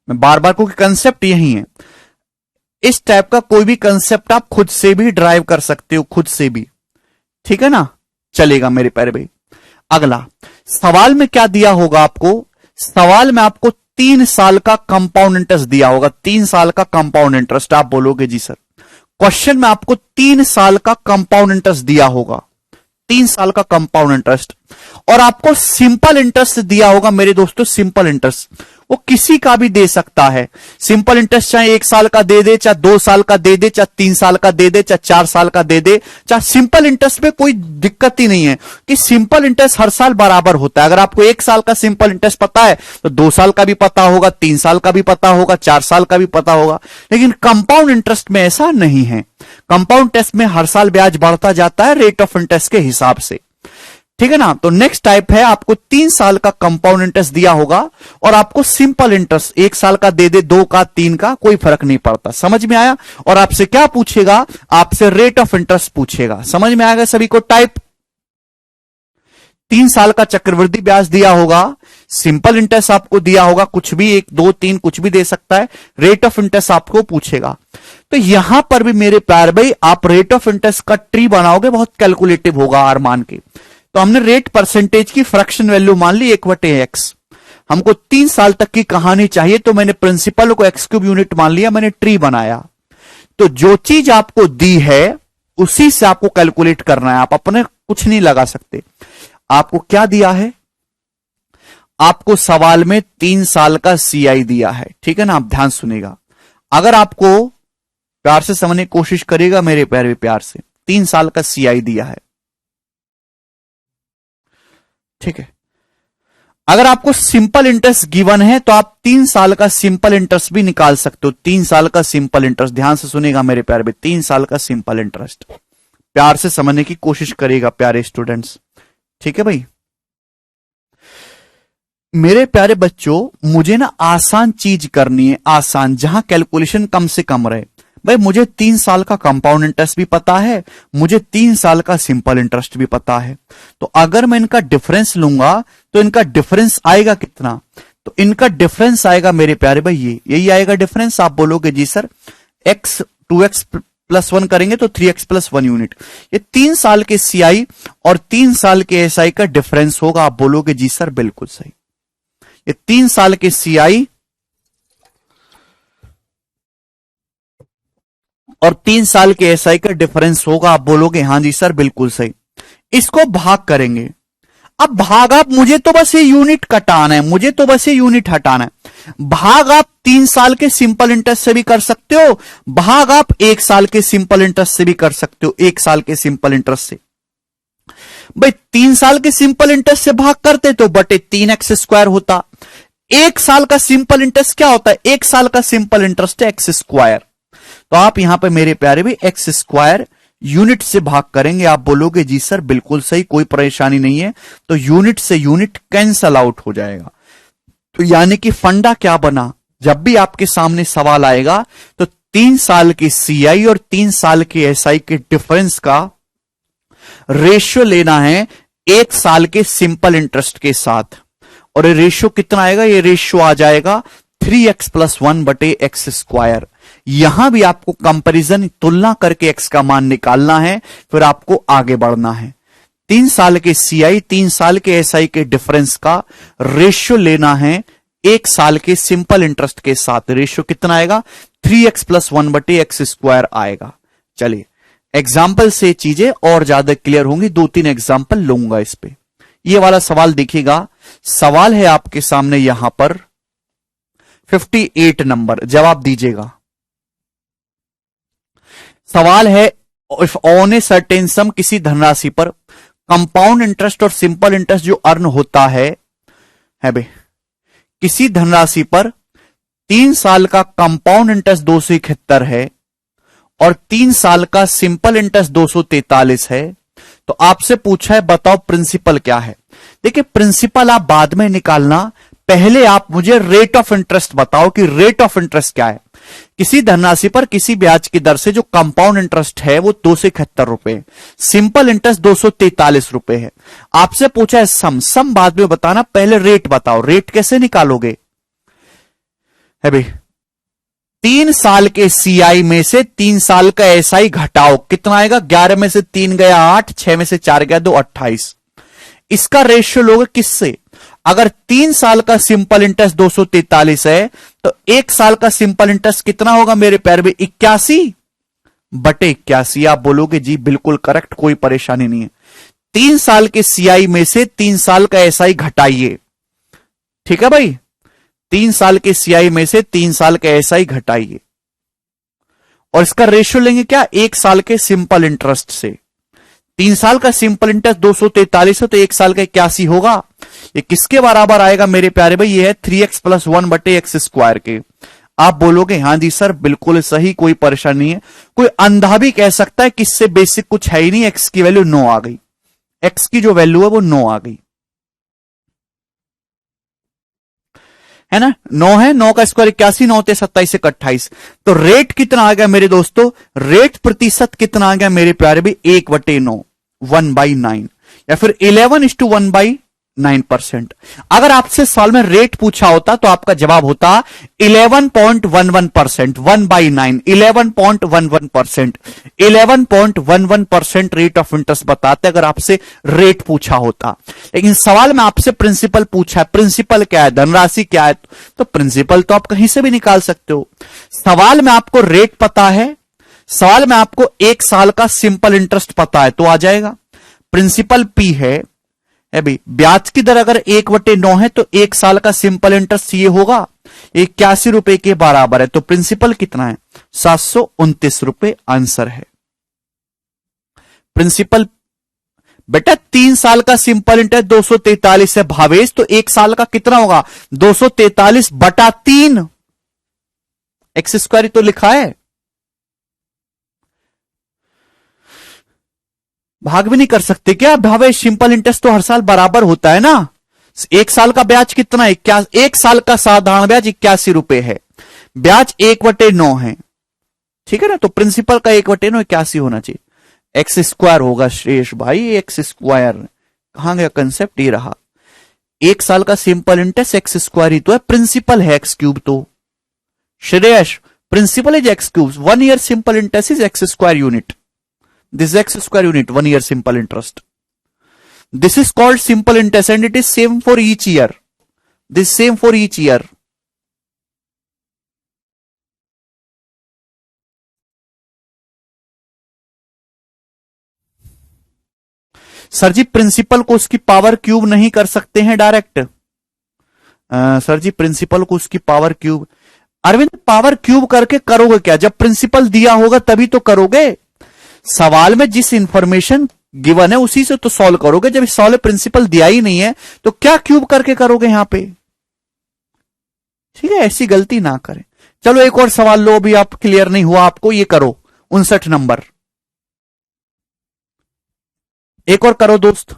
मैं बार बार, क्योंकि कंसेप्ट यही है। इस टाइप का कोई भी कंसेप्ट आप खुद से भी ड्राइव कर सकते हो, खुद से भी। ठीक है ना? चलेगा मेरे प्यारे भाई। अगला सवाल में क्या दिया होगा आपको? सवाल में आपको 3 साल का कंपाउंड इंटरेस्ट दिया होगा। 3 साल का कंपाउंड इंटरेस्ट। आप बोलोगे जी सर, क्वेश्चन में आपको 3 साल का कंपाउंड इंटरेस्ट दिया होगा। 3 साल का कंपाउंड इंटरेस्ट, और आपको सिंपल इंटरेस्ट दिया होगा मेरे दोस्तों। सिंपल इंटरेस्ट वो किसी का भी दे सकता है। सिंपल इंटरेस्ट चाहे 1 साल का दे दे, चाहे 2 साल का दे दे, चाहे 3 साल का दे दे, चाहे 4 साल का दे दे, चाहे सिंपल इंटरेस्ट में कोई दिक्कत ही नहीं है कि सिंपल इंटरेस्ट हर साल बराबर होता है। अगर आपको 1 साल का सिंपल इंटरेस्ट पता है तो 2 साल का भी पता होगा, 3 साल का भी पता होगा, 4 साल का भी पता होगा। लेकिन कंपाउंड इंटरेस्ट में ऐसा नहीं है। कंपाउंड इंटरेस्ट में हर साल ब्याज बढ़ता जाता है रेट ऑफ इंटरेस्ट के हिसाब से। ठीक है ना? तो नेक्स्ट टाइप है आपको 3 साल का कंपाउंड इंटरेस्ट दिया होगा और आपको सिंपल इंटरेस्ट 1 साल का दे दे, 2 का, 3 का, कोई फर्क नहीं पड़ता। समझ में आया? और आपसे क्या पूछेगा? आपसे रेट ऑफ इंटरेस्ट पूछेगा। समझ में आएगा सभी को? टाइप 3 साल का चक्रवृद्धि ब्याज दिया होगा, सिंपल इंटरेस्ट आपको दिया होगा, कुछ भी 1, 2, 3 कुछ भी दे सकता है। रेट ऑफ इंटरेस्ट आपको पूछेगा। तो यहां पर भी मेरे प्यार भाई आप रेट ऑफ इंटरेस्ट का ट्री बनाओगे, बहुत कैलकुलेटिव होगा आर मान के। तो हमने रेट परसेंटेज की फ्रैक्शन वैल्यू मान ली 1/x। हमको 3 साल तक की कहानी चाहिए तो मैंने प्रिंसिपल को x³ यूनिट मान लिया, मैंने ट्री बनाया। तो जो चीज आपको दी है उसी से आपको कैलकुलेट करना है, आप अपने कुछ नहीं लगा सकते। आपको क्या दिया है? आपको सवाल में 3 साल का CI दिया है। ठीक है ना? आप ध्यान सुनेगा, अगर आपको प्यार से समझने की कोशिश करेगा मेरे प्यारे, प्यार से 3 साल का CI दिया है। ठीक है? अगर आपको सिंपल इंटरेस्ट गिवन है तो आप 3 साल का सिंपल इंटरेस्ट भी निकाल सकते हो। 3 साल का सिंपल इंटरेस्ट, ध्यान से सुनेगा मेरे प्यारे भाई, 3 साल का सिंपल इंटरेस्ट। प्यार से समझने की कोशिश करेगा प्यारे स्टूडेंट्स। ठीक है भाई? मेरे प्यारे बच्चों, मुझे ना आसान चीज करनी है, आसान, जहां कैलकुलेशन कम से कम रहे। भाई मुझे 3 साल का कंपाउंड इंटरेस्ट भी पता है, मुझे 3 साल का सिंपल इंटरेस्ट भी पता है। तो अगर मैं इनका डिफरेंस लूंगा तो इनका डिफरेंस आएगा कितना? तो इनका डिफरेंस आएगा मेरे प्यारे भाई यही आएगा डिफरेंस। आप बोलोगे जी सर x 2x + 1 करेंगे तो 3x + 1 यूनिट। ये 3 साल के CI और 3 साल के SI का डिफरेंस होगा। आप बोलोगे जी सर बिल्कुल सही। ये 3 साल के CI और 3 साल के SI का डिफरेंस होगा। आप बोलोगे हां जी सर बिल्कुल सही। इसको भाग करेंगे। अब भाग, आप मुझे तो बस ये यूनिट कटाना है, मुझे तो बस ये यूनिट हटाना है। भाग आप 3 साल के सिंपल इंटरेस्ट से भी कर सकते हो, भाग आप 1 साल के सिंपल इंटरेस्ट से भी कर सकते हो। 1 साल के सिंपल इंटरेस्ट से भाई 3 साल के सिंपल इंटरेस्ट से भाग करते तो बटे 3x स्क्वायर होता। 1 साल का सिंपल इंटरेस्ट क्या होता है? 1 साल का सिंपल इंटरेस्ट है एक्स स्क्वायर। तो आप यहां पे मेरे प्यारे भी एक्स स्क्वायर यूनिट से भाग करेंगे। आप बोलोगे जी सर बिल्कुल सही, कोई परेशानी नहीं है। तो यूनिट से यूनिट कैंसल आउट हो जाएगा। तो यानी कि फंडा क्या बना, जब भी आपके सामने सवाल आएगा तो 3 साल की सीआई और 3 साल की एसआई के डिफरेंस का रेशियो लेना है 1 साल के सिंपल इंटरेस्ट के साथ। और ये रेशियो कितना आएगा? ये रेशियो आ जाएगा 3x + 1 बटे एक्स स्क्वायर। यहां भी आपको कंपैरिजन, तुलना करके x का मान निकालना है, फिर आपको आगे बढ़ना है। 3 साल के सीआई 3 साल के एसआई के डिफरेंस का रेशियो लेना है 1 साल के सिंपल इंटरेस्ट के साथ। रेशियो कितना आएगा? 3x + 1 बटे एक्स स्क्वायर आएगा। चलिए एग्जाम्पल से चीजें और ज्यादा क्लियर होंगी। 2-3 एग्जाम्पल लूंगा इस पे। ये वाला सवाल देखिएगा, सवाल है आपके सामने यहां पर 58 नंबर, जवाब दीजिएगा। सवाल है इफ ऑन ए सर्टेन सम, किसी धनराशि पर कंपाउंड इंटरेस्ट और सिंपल इंटरेस्ट जो अर्न होता है भाई, किसी धनराशि पर 3 साल का कंपाउंड इंटरेस्ट 271 है और 3 साल का सिंपल इंटरेस्ट 243 है। तो आपसे पूछा है बताओ प्रिंसिपल क्या है। देखिए प्रिंसिपल आप बाद में निकालना, पहले आप मुझे रेट ऑफ इंटरेस्ट बताओ कि रेट ऑफ इंटरेस्ट क्या है। किसी धनराशि पर किसी ब्याज की दर से जो कंपाउंड इंटरेस्ट है वो 271 रुपए, सिंपल इंटरेस्ट 243 रुपए है। आपसे पूछा है सम बाद में बताना, पहले रेट बताओ। रेट कैसे निकालोगे? है भाई 3 साल के सीआई में से 3 साल का एसआई घटाओ, कितना आएगा? 11 में से 3 गया 8, 6 में से 4 गया 2, 28। इसका रेशियो लोगे किससे? अगर 3 साल का सिंपल इंटरेस्ट 243 है तो 1 साल का सिंपल इंटरेस्ट कितना होगा मेरे प्यारे में? 81 बटे 81। आप बोलोगे जी बिल्कुल करेक्ट, कोई परेशानी नहीं है। 3 साल के सीआई में से 3 साल का एसआई घटाइए, ठीक है भाई। 3 साल के सीआई में से 3 साल का एसआई घटाइए और इसका रेशियो लेंगे क्या? 1 साल के सिंपल इंटरेस्ट से। 3 साल का सिंपल इंटरेस्ट 243 है तो 1 साल का 81 होगा। ये किसके बराबर आएगा मेरे प्यारे भाई? ये है 3x + 1 बटे एक्स स्क्वायर के। आप बोलोगे हां जी सर बिल्कुल सही, कोई परेशानी नहीं है। कोई अंधा भी कह सकता है कि इससे बेसिक कुछ है ही नहीं, एक्स की वैल्यू 9 आ गई। एक्स की जो वैल्यू है वो 9 आ गई, है ना। 9 है, 9 का स्क्वायर 81, 9 × 27 = 28। तो रेट कितना आ गया मेरे दोस्तों? रेट प्रतिशत कितना आ गया मेरे प्यारे भी? 1/9, 1/9, या फिर 11:1/9%। अगर आपसे सवाल में रेट पूछा होता तो आपका जवाब होता 11.11%, 1/9, 11.11%, 11.11% रेट ऑफ इंटरेस्ट बताते अगर आपसे रेट पूछा होता। लेकिन सवाल में आपसे प्रिंसिपल पूछा है। प्रिंसिपल क्या है? धनराशि क्या है? तो प्रिंसिपल तो आप कहीं से भी निकाल सकते हो। सवाल में आपको रेट पता है, सवाल में आपको 1 साल का सिंपल इंटरेस्ट पता है तो आ जाएगा। प्रिंसिपल पी है भाई, ब्याज की दर अगर 1/9 है तो 1 साल का सिंपल इंटरेस्ट ये होगा 81 रुपए के बराबर है। तो प्रिंसिपल कितना है? 729 रुपए आंसर है। प्रिंसिपल बेटा 3 साल का सिंपल इंटरेस्ट 243 है भावेश, तो 1 साल का कितना होगा? 243/3 एक्स स्क्वायर तो लिखा है, भाग भी नहीं कर सकते क्या भावेश? सिंपल इंटरेस्ट तो हर साल बराबर होता है ना। 1 साल का ब्याज कितना है? 1 साल का साधारण ब्याज 81 रुपए है, ब्याज 1/9 है, ठीक है ना। तो प्रिंसिपल का 1/9 81 होना चाहिए। एक्स स्क्वायर होगा श्रेष भाई, एक्स स्क्वायर कहां गया कंसेप्ट? ये रहा। 1 साल का सिंपल इंटरेस्ट एक्स स्क्वायर ही तो है, प्रिंसिपल है एक्स क्यूब। तो Shreyas principal is x cube, 1 year simple interest is x square unit. This is x square unit, 1 year simple interest. This is called simple interest and it is same for each year. This is same for each year. Sir ji principal को उसकी power cube नहीं कर सकते हैं direct? Sir ji principal को उसकी power cube. Arvind power cube करके करोगे क्या? जब प्रिंसिपल दिया होगा तभी तो करोगे। सवाल में जिस इंफॉर्मेशन गिवन है उसी से तो सॉल्व करोगे। जब इस सवाल में प्रिंसिपल दिया ही नहीं है तो क्या क्यूब करके करोगे यहां पे? ठीक है, ऐसी गलती ना करें। चलो एक और सवाल लो, अभी आप क्लियर नहीं हुआ आपको, ये करो 59 नंबर। एक और करो दोस्त।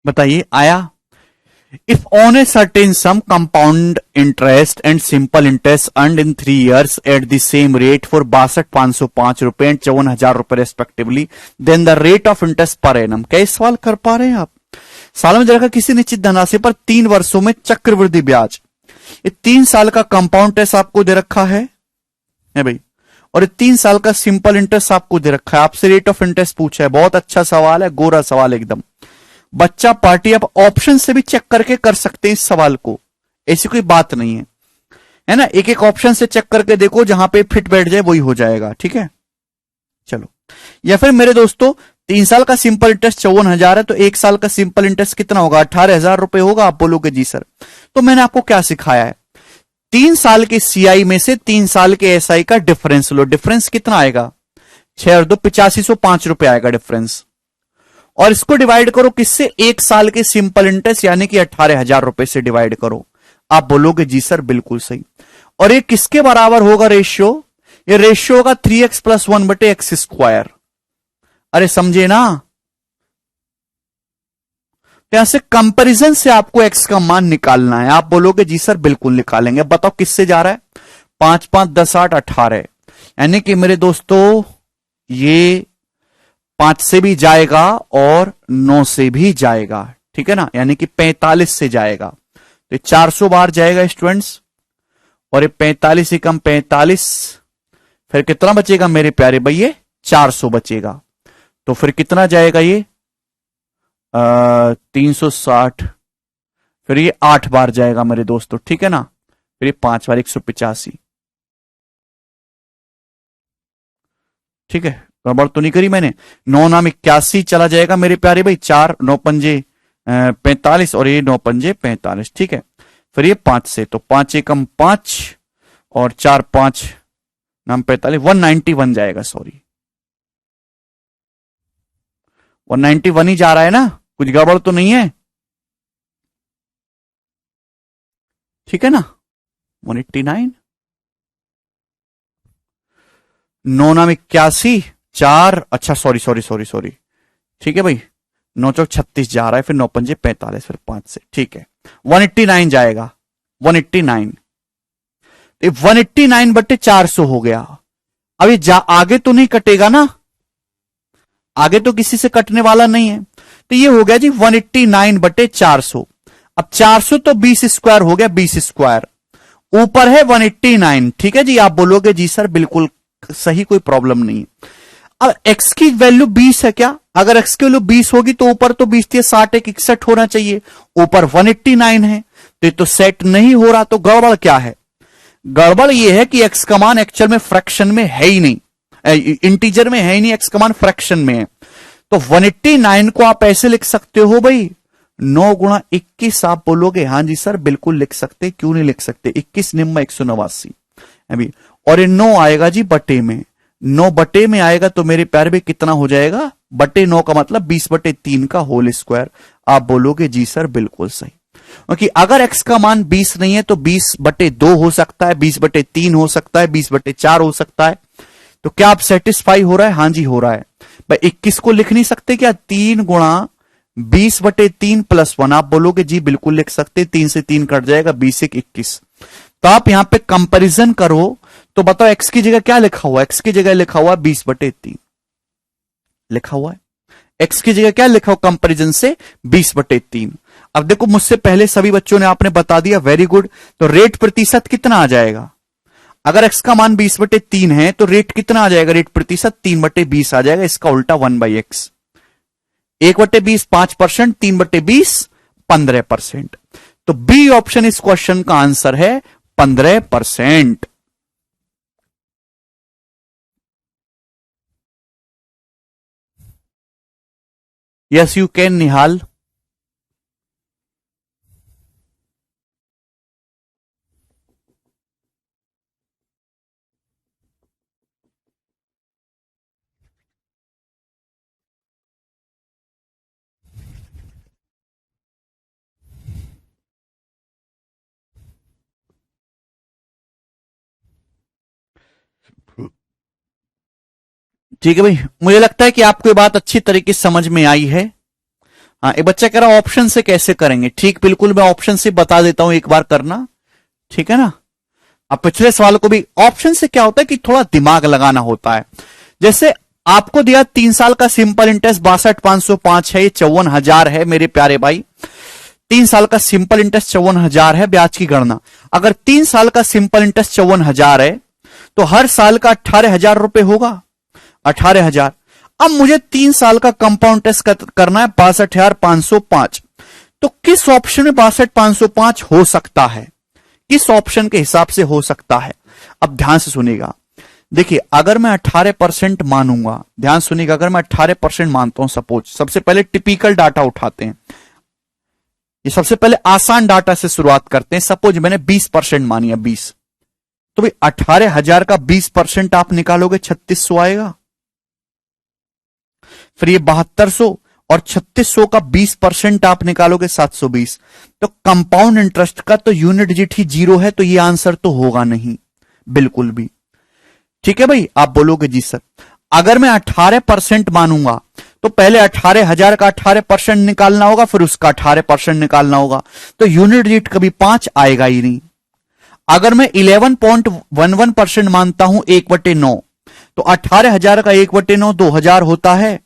बताइए आया। If on a certain sum compound interest and simple interest earned in 3 years at the same rate for 62,505 रुपए एंड 54,000 रुपए respectively, then the rate of interest per annum. क्या सवाल कर पा रहे हैं आप? साल में जरा किसी निश्चित धनराशि पर 3 वर्षों में चक्रवृद्धि ब्याज, ये 3 साल का कंपाउंड इंटरेस्ट आपको दे रखा है भाई, और ये 3 साल का सिंपल इंटरेस्ट आपको दे रखा है। आपसे रेट ऑफ इंटरेस्ट पूछा है, बहुत अच्छा सवाल है, गोरा सवाल एकदम। बच्चा पार्टी आप ऑप्शन से भी चेक करके कर सकते हैं इस सवाल को, ऐसी कोई बात नहीं है ना। एक एक ऑप्शन से चेक करके देखो, जहां पे फिट बैठ जाए वही हो जाएगा। ठीक है, चलो। या फिर मेरे दोस्तों 3 साल का सिंपल इंटरेस्ट 54,000 है, तो 1 साल का सिंपल इंटरेस्ट कितना होगा? 18,000 रुपए होगा। आप बोलोगे जी सर, तो मैंने आपको क्या सिखाया है? 3 साल के सीआई में से 3 साल के एसआई का डिफरेंस लो। डिफरेंस कितना आएगा? 6 और 2 8505 रुपए आएगा डिफरेंस, और इसको डिवाइड करो किससे? 1 साल के सिंपल इंटरेस्ट यानी कि 18,000 रुपए से डिवाइड करो। आप बोलोगे जी सर बिल्कुल सही। और ये किसके बराबर होगा रेशियो? ये रेशियो होगा 3x + 1/x²। अरे समझे ना? तो यहां से कंपैरिजन से आपको x का मान निकालना है। आप बोलोगे जी सर बिल्कुल निकालेंगे। बताओ किससे जा रहा है? 5 5 10 8 18, यानी कि मेरे दोस्तों ये 5 से भी जाएगा और 9 से भी जाएगा। ठीक है ना, यानी कि 45 से जाएगा, तो 400 बार जाएगा स्टूडेंट्स, और ये 45 से कम 45, फिर कितना बचेगा मेरे प्यारे भैया? 400 बचेगा। तो फिर कितना जाएगा ये? 360, फिर ये 8 बार जाएगा मेरे दोस्तों। ठीक है ना, फिर ये 5 बार 185। ठीक है, गड़बड़ तो नहीं करी मैंने। 9 नाम 81 चला जाएगा मेरे प्यारे भाई, 4 9 पंजे 45 और ये 9 पंजे 45, ठीक है। फिर ये 5 से, तो 5 एकम 5 और 4 5 नाम 45, 191 जाएगा, सॉरी 191 ही जा रहा है ना, कुछ गड़बड़ तो नहीं है, ठीक है ना। 189, 9 नाम 81, 4, अच्छा सॉरी सॉरी सॉरी सॉरी, ठीक है भाई, 9 चौक 36 जा रहा है, फिर 9 पंजे 45, फिर 5 से, ठीक है। 189 जाएगा, 189, 189 बटे 400 हो गया। अब ये आगे तो नहीं कटेगा ना, आगे तो किसी से कटने वाला नहीं है, तो ये हो गया जी 189 बटे 400। अब 400 तो 20 स्क्वायर हो गया, 20 स्क्वायर, ऊपर है 189, ठीक है जी। आप बोलोगे जी सर बिल्कुल सही, कोई प्रॉब्लम नहीं। अब x की वैल्यू 20 है क्या, अगर x की वैल्यू 20 होगी तो ऊपर तो 20 थी, 60 एक 61 होना चाहिए, ऊपर 189 है, तो ये तो सेट नहीं हो रहा। तो गड़बड़ क्या है, गड़बड़ ये है कि x का मान एक्चुअल में फ्रैक्शन में है ही नहीं, इंटीजर में है ही नहीं, x का मान फ्रैक्शन में है। तो 189 को आप ऐसे लिख सकते हो भाई, 9 गुणा 21। आप बोलोगे हाँ जी सर बिल्कुल लिख सकते, क्यों नहीं लिख सकते, 21 निम्न 189 अभी, और ये 9 आएगा जी बटे में, 9 बटे में आएगा तो मेरे प्यारे भी कितना हो जाएगा, बटे 9 का मतलब 20 बटे 3 का होल स्क्वायर। आप बोलोगे जी सर बिल्कुल सही, क्योंकि अगर x का मान 20 नहीं है तो 20 बटे 2 हो सकता है, 20 बटे 3 हो सकता है, 20 बटे 4 हो सकता है। तो क्या आप सेटिस्फाई हो रहा है, हाँ जी हो रहा है भाई। 21 को लिख नहीं सकते क्या, 3 गुणा 20 बटे 3 प्लस 1, आप बोलोगे जी बिल्कुल लिख सकते, 3 से 3 कट जाएगा, 20 एक 21। तो आप यहां पे कंपैरिजन करो तो बताओ x की जगह क्या लिखा हुआ है, x की जगह लिखा हुआ 20 बटे 3 लिखा हुआ है, x की जगह क्या लिखा हुआ कंपैरिजन से 20 बटे 3। अब देखो मुझसे पहले सभी बच्चों ने आपने बता दिया, वेरी गुड। तो रेट प्रतिशत कितना आ जाएगा, अगर x का मान 20 बटे 3 है तो रेट कितना आ जाएगा, रेट प्रतिशत 3 बटे 20 आ जाएगा, इसका उल्टा 1/x। 1 बटे 20 5%, 3 बटे 20 15%। तो बी ऑप्शन इस क्वेश्चन का आंसर है 15%। यस यू कैन निहाल। ठीक है भाई, मुझे लगता है कि आपको ये बात अच्छी तरीके से समझ में आई है। हाँ, एक बच्चा कह रहा ऑप्शन से कैसे करेंगे, ठीक बिल्कुल मैं ऑप्शन से बता देता हूं, एक बार करना, ठीक है ना। अब पिछले सवाल को भी ऑप्शन से क्या होता है कि थोड़ा दिमाग लगाना होता है। जैसे आपको दिया 3 साल का सिंपल इंटरेस्ट 62,505 है, ये 54,000 है मेरे प्यारे भाई। 3 साल का सिंपल इंटरेस्ट 54,000 है, ब्याज की गणना। अगर 3 साल का सिंपल इंटरेस्ट 54,000 है तो हर साल का 18,000 रुपए होगा, 18,000। अब मुझे 3 साल का कंपाउंड इंटरेस्ट करना है 62,505। तो किस ऑप्शन में 62,505 हो सकता है, किस ऑप्शन के हिसाब से हो सकता है। अब ध्यान से सुनिएगा, देखिए अगर मैं 18% मानूंगा, ध्यान सुनिएगा, अगर मैं 18% मानता हूं, सपोज सबसे पहले टिपिकल डाटा उठाते हैं, ये सबसे पहले आसान डाटा से शुरुआत करते हैं। सपोज मैंने 20% मानी है, 20, तो भाई 18,000 का 20% आप निकालोगे 3600 आएगा, फिर ये 7200 और 3600 का 20% आप निकालोगे 720। तो कंपाउंड इंटरेस्ट का तो यूनिट डिजिट ही 0 है, तो ये आंसर तो होगा नहीं बिल्कुल भी, ठीक है भाई। आप बोलोगे जी सर अगर मैं 18% मानूंगा तो पहले 18,000 का 18% निकालना होगा, फिर उसका 18% निकालना होगा, तो यूनिट डिजिट कभी 5 आएगा ही नहीं। अगर मैं 11.11% मानता हूं 1/9, तो 18,000 का 1/9 2,000 होता है,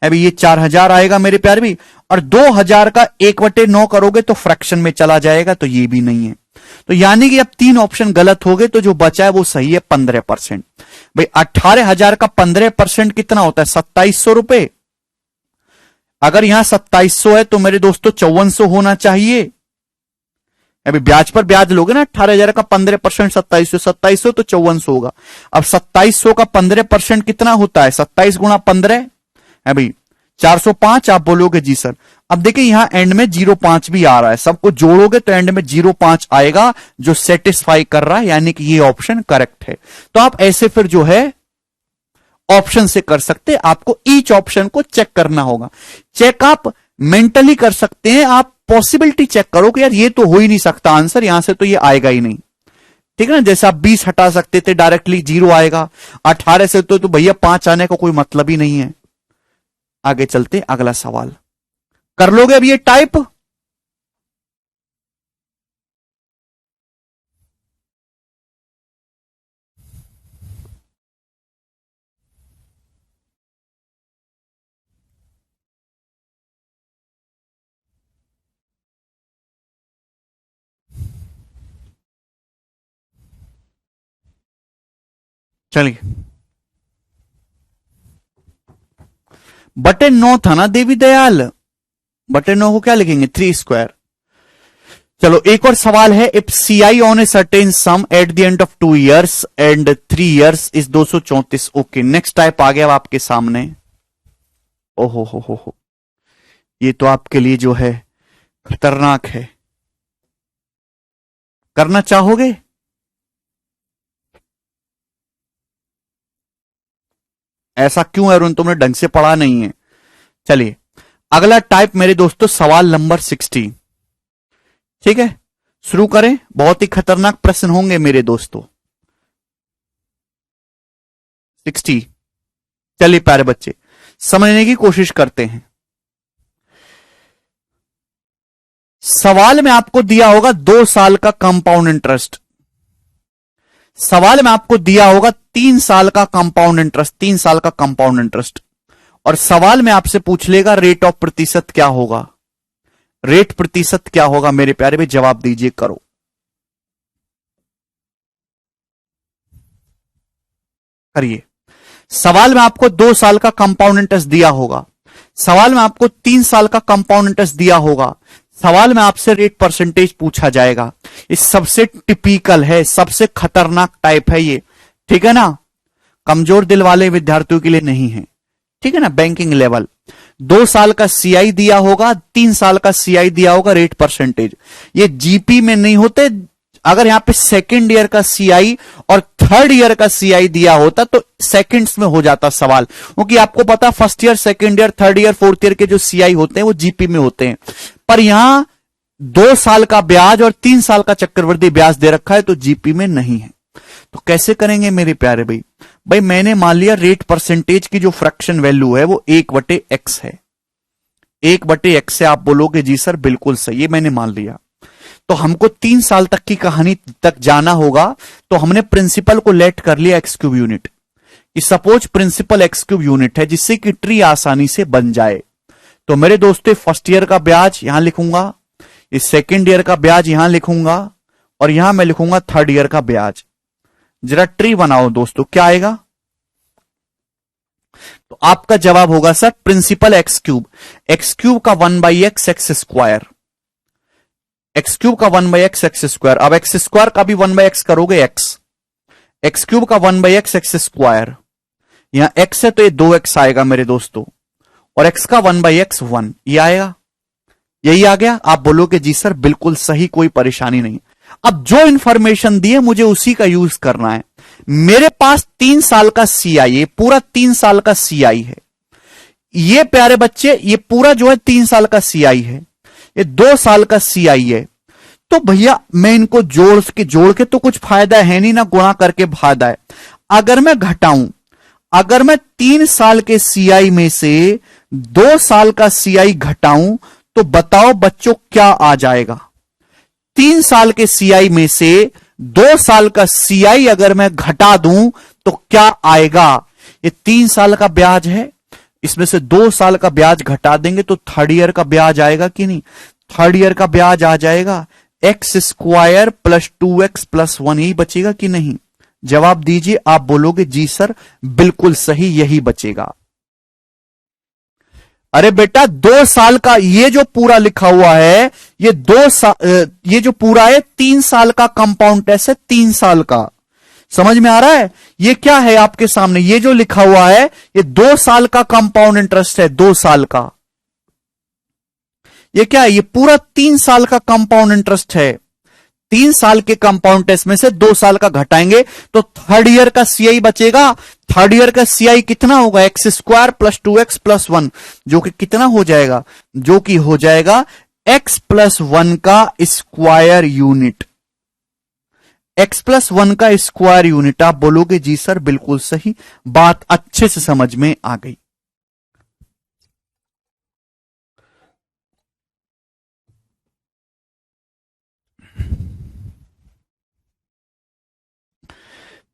अभी ये 4,000 आएगा मेरे प्यारे भी, और 2,000 का 1/9 करोगे तो फ्रैक्शन में चला जाएगा, तो ये भी नहीं है। तो यानी कि अब 3 ऑप्शन गलत हो गए, तो जो बचा है वो सही है 15%। भाई 18,000 का 15% कितना होता है, 2,700 रुपए। अगर यहां 2,700 है तो मेरे दोस्तों 5,400 होना चाहिए, अभी ब्याज पर ब्याज लोगे ना, 18,000 का 15% 2700, 2700 तो 5400 होगा। अब 2700 का 15% कितना होता है, 27 गुणा 15 है भाई 405। आप बोलोगे जी सर। अब देखिए यहां एंड में 05 भी आ रहा है, सबको जोड़ोगे तो एंड में 05 आएगा जो सेटिस्फाई कर रहा है, यानी कि ये ऑप्शन करेक्ट है। तो आप ऐसे फिर जो है ऑप्शन से कर सकते, आपको ईच ऑप्शन को चेक करना होगा। चेक आप मेंटली कर सकते हैं, आप पॉसिबिलिटी चेक करो कि यार ये तो हो ही नहीं सकता आंसर, यहां से तो ये आएगा ही नहीं। ठीक है ना, जैसे आप 20 हटा सकते थे डायरेक्टली 0 आएगा, 18 से तो भैया 5 आने का कोई मतलब ही नहीं है। आगे चलते अगला सवाल कर लोगे अब ये टाइप। चलिए बटे 9 था ना देवी दयाल, बटे 9 को क्या लिखेंगे 3 स्क्वायर। चलो एक और सवाल है, if C I on a certain sum at the end of 2 years and 3 years is 234। Okay next type आ गया अब आपके सामने। ओहो हो, ये तो आपके लिए जो है खतरनाक है। करना चाहोगे? ऐसा क्यों है अरुण, तुमने ढंग से पढ़ा नहीं है। चलिए अगला टाइप मेरे दोस्तों सवाल नंबर 60। ठीक है शुरू करें, बहुत ही खतरनाक प्रश्न होंगे मेरे दोस्तों। 60 चलिए प्यारे बच्चे समझने की कोशिश करते हैं। सवाल में आपको दिया होगा 2 साल का कंपाउंड इंटरेस्ट, सवाल में आपको दिया होगा 3 साल का कंपाउंड इंटरेस्ट, 3 साल का कंपाउंड इंटरेस्ट, और सवाल में आपसे पूछ लेगा रेट ऑफ प्रतिशत क्या होगा, रेट प्रतिशत क्या होगा मेरे प्यारे भाई, जवाब दीजिए करो। करिए। सवाल में आपको 2 साल का कंपाउंड इंटरेस्ट दिया होगा, सवाल में आपको 3 साल का कंपाउंड इंटरेस्ट दिया होगा, सवाल में आपसे रेट परसेंटेज पूछा जाएगा। ये सबसे टिपिकल है, सबसे खतरनाक टाइप है ये। ठीक है ना, कमजोर दिल वाले विद्यार्थियों के लिए नहीं है। ठीक है ना, बैंकिंग लेवल 2 साल का सीआई दिया होगा, 3 साल का सीआई दिया होगा, रेट परसेंटेज। ये जीपी में नहीं होते। अगर यहां पे सेकेंड ईयर का सीआई और थर्ड ईयर का सीआई दिया होता तो सेकंड्स में हो जाता सवाल, क्योंकि आपको पता first year, second year, third year, fourth year के जो सीआई होते हैं वो जीपी में होते हैं। पर यहां 2 साल का ब्याज और 3 साल का चक्रवृद्धि ब्याज दे रखा है तो जीपी में नहीं है। तो कैसे करेंगे मेरे प्यारे भाई? भाई मैंने मान लिया रेट परसेंटेज की जो फ्रैक्शन वैल्यू है वो 1/x है, 1/x से आप बोलोगे जी सर बिल्कुल सही है, मैंने मान लिया। तो हमको 3 साल तक की कहानी तक जाना होगा, तो हमने प्रिंसिपल को लेट कर लिया x³ unit. Suppose principal x³ unit है जिससे कि ट्री आसानी से बन जाए। तो मेरे दोस्तों फर्स्ट ईयर का ब्याज यहां लिखूंगा, इस सेकेंड ईयर का ब्याज यहां लिखूंगा, और यहां मैं लिखूंगा थर्ड ईयर का ब्याज। जरा ट्री बनाओ दोस्तों, क्या आएगा? तो आपका जवाब होगा सर प्रिंसिपल x³ का 1/x एक्स स्क्वायर, x³ का 1/x एक्स स्क्वायर। अब एक्स स्क्वायर का भी 1/x करोगे x³ का 1/x एक्स स्क्वायर, यहां x है तो ये 2x आएगा मेरे दोस्तों, और x का 1/x 1, ये आएगा, यही आ गया। आप बोलोगे जी सर बिल्कुल सही, कोई परेशानी नहीं। अब जो इंफॉर्मेशन दी है मुझे उसी का यूज करना है। मेरे पास 3 साल का सीआई है, पूरा 3 साल का सीआई है। ये प्यारे बच्चे ये पूरा जो है 3 साल का सीआई है, ये 2 साल का सीआई है। तो भैया मैं इनको जोड़ के तो कुछ फायदा है नहीं ना, गुणा करके फायदा है। अगर मैं घटाऊं, अगर मैं 3 साल के सीआई में से 2 साल का सीआई घटाऊं तो बताओ बच्चों क्या आ जाएगा? 3 साल के सीआई में से 2 साल का सीआई अगर मैं घटा दूं तो क्या आएगा? ये 3 साल का ब्याज है, इसमें से 2 साल का ब्याज घटा देंगे तो थर्ड ईयर का ब्याज आएगा कि नहीं? थर्ड ईयर का ब्याज आ जाएगा x² + 2x + 1, यही बचेगा कि नहीं? जवाब दीजिए। आप बोलोगे जी सर बिल्कुल सही, यही बचेगा। अरे बेटा 2 साल का ये जो पूरा लिखा हुआ है, ये 2 साल, ये जो पूरा है 3 साल का कंपाउंड टेस्ट है, 3 साल का। समझ में आ रहा है? ये क्या है आपके सामने, ये जो लिखा हुआ है ये 2 साल का कंपाउंड इंटरेस्ट है, 2 साल का। ये क्या है, ये पूरा 3 साल का कंपाउंड इंटरेस्ट है। 3 साल के कंपाउंड टेस्ट में से 2 साल का घटाएंगे तो थर्ड ईयर का सीआई बचेगा। थर्ड ईयर का सीआई कितना होगा, x square plus 2x plus 1, जो कि कितना हो जाएगा, जो कि हो जाएगा x प्लस 1 का स्क्वायर यूनिट। x प्लस 1 का स्क्वायर यूनिट। आप बोलोगे जी सर बिल्कुल सही, बात अच्छे से समझ में आ गई।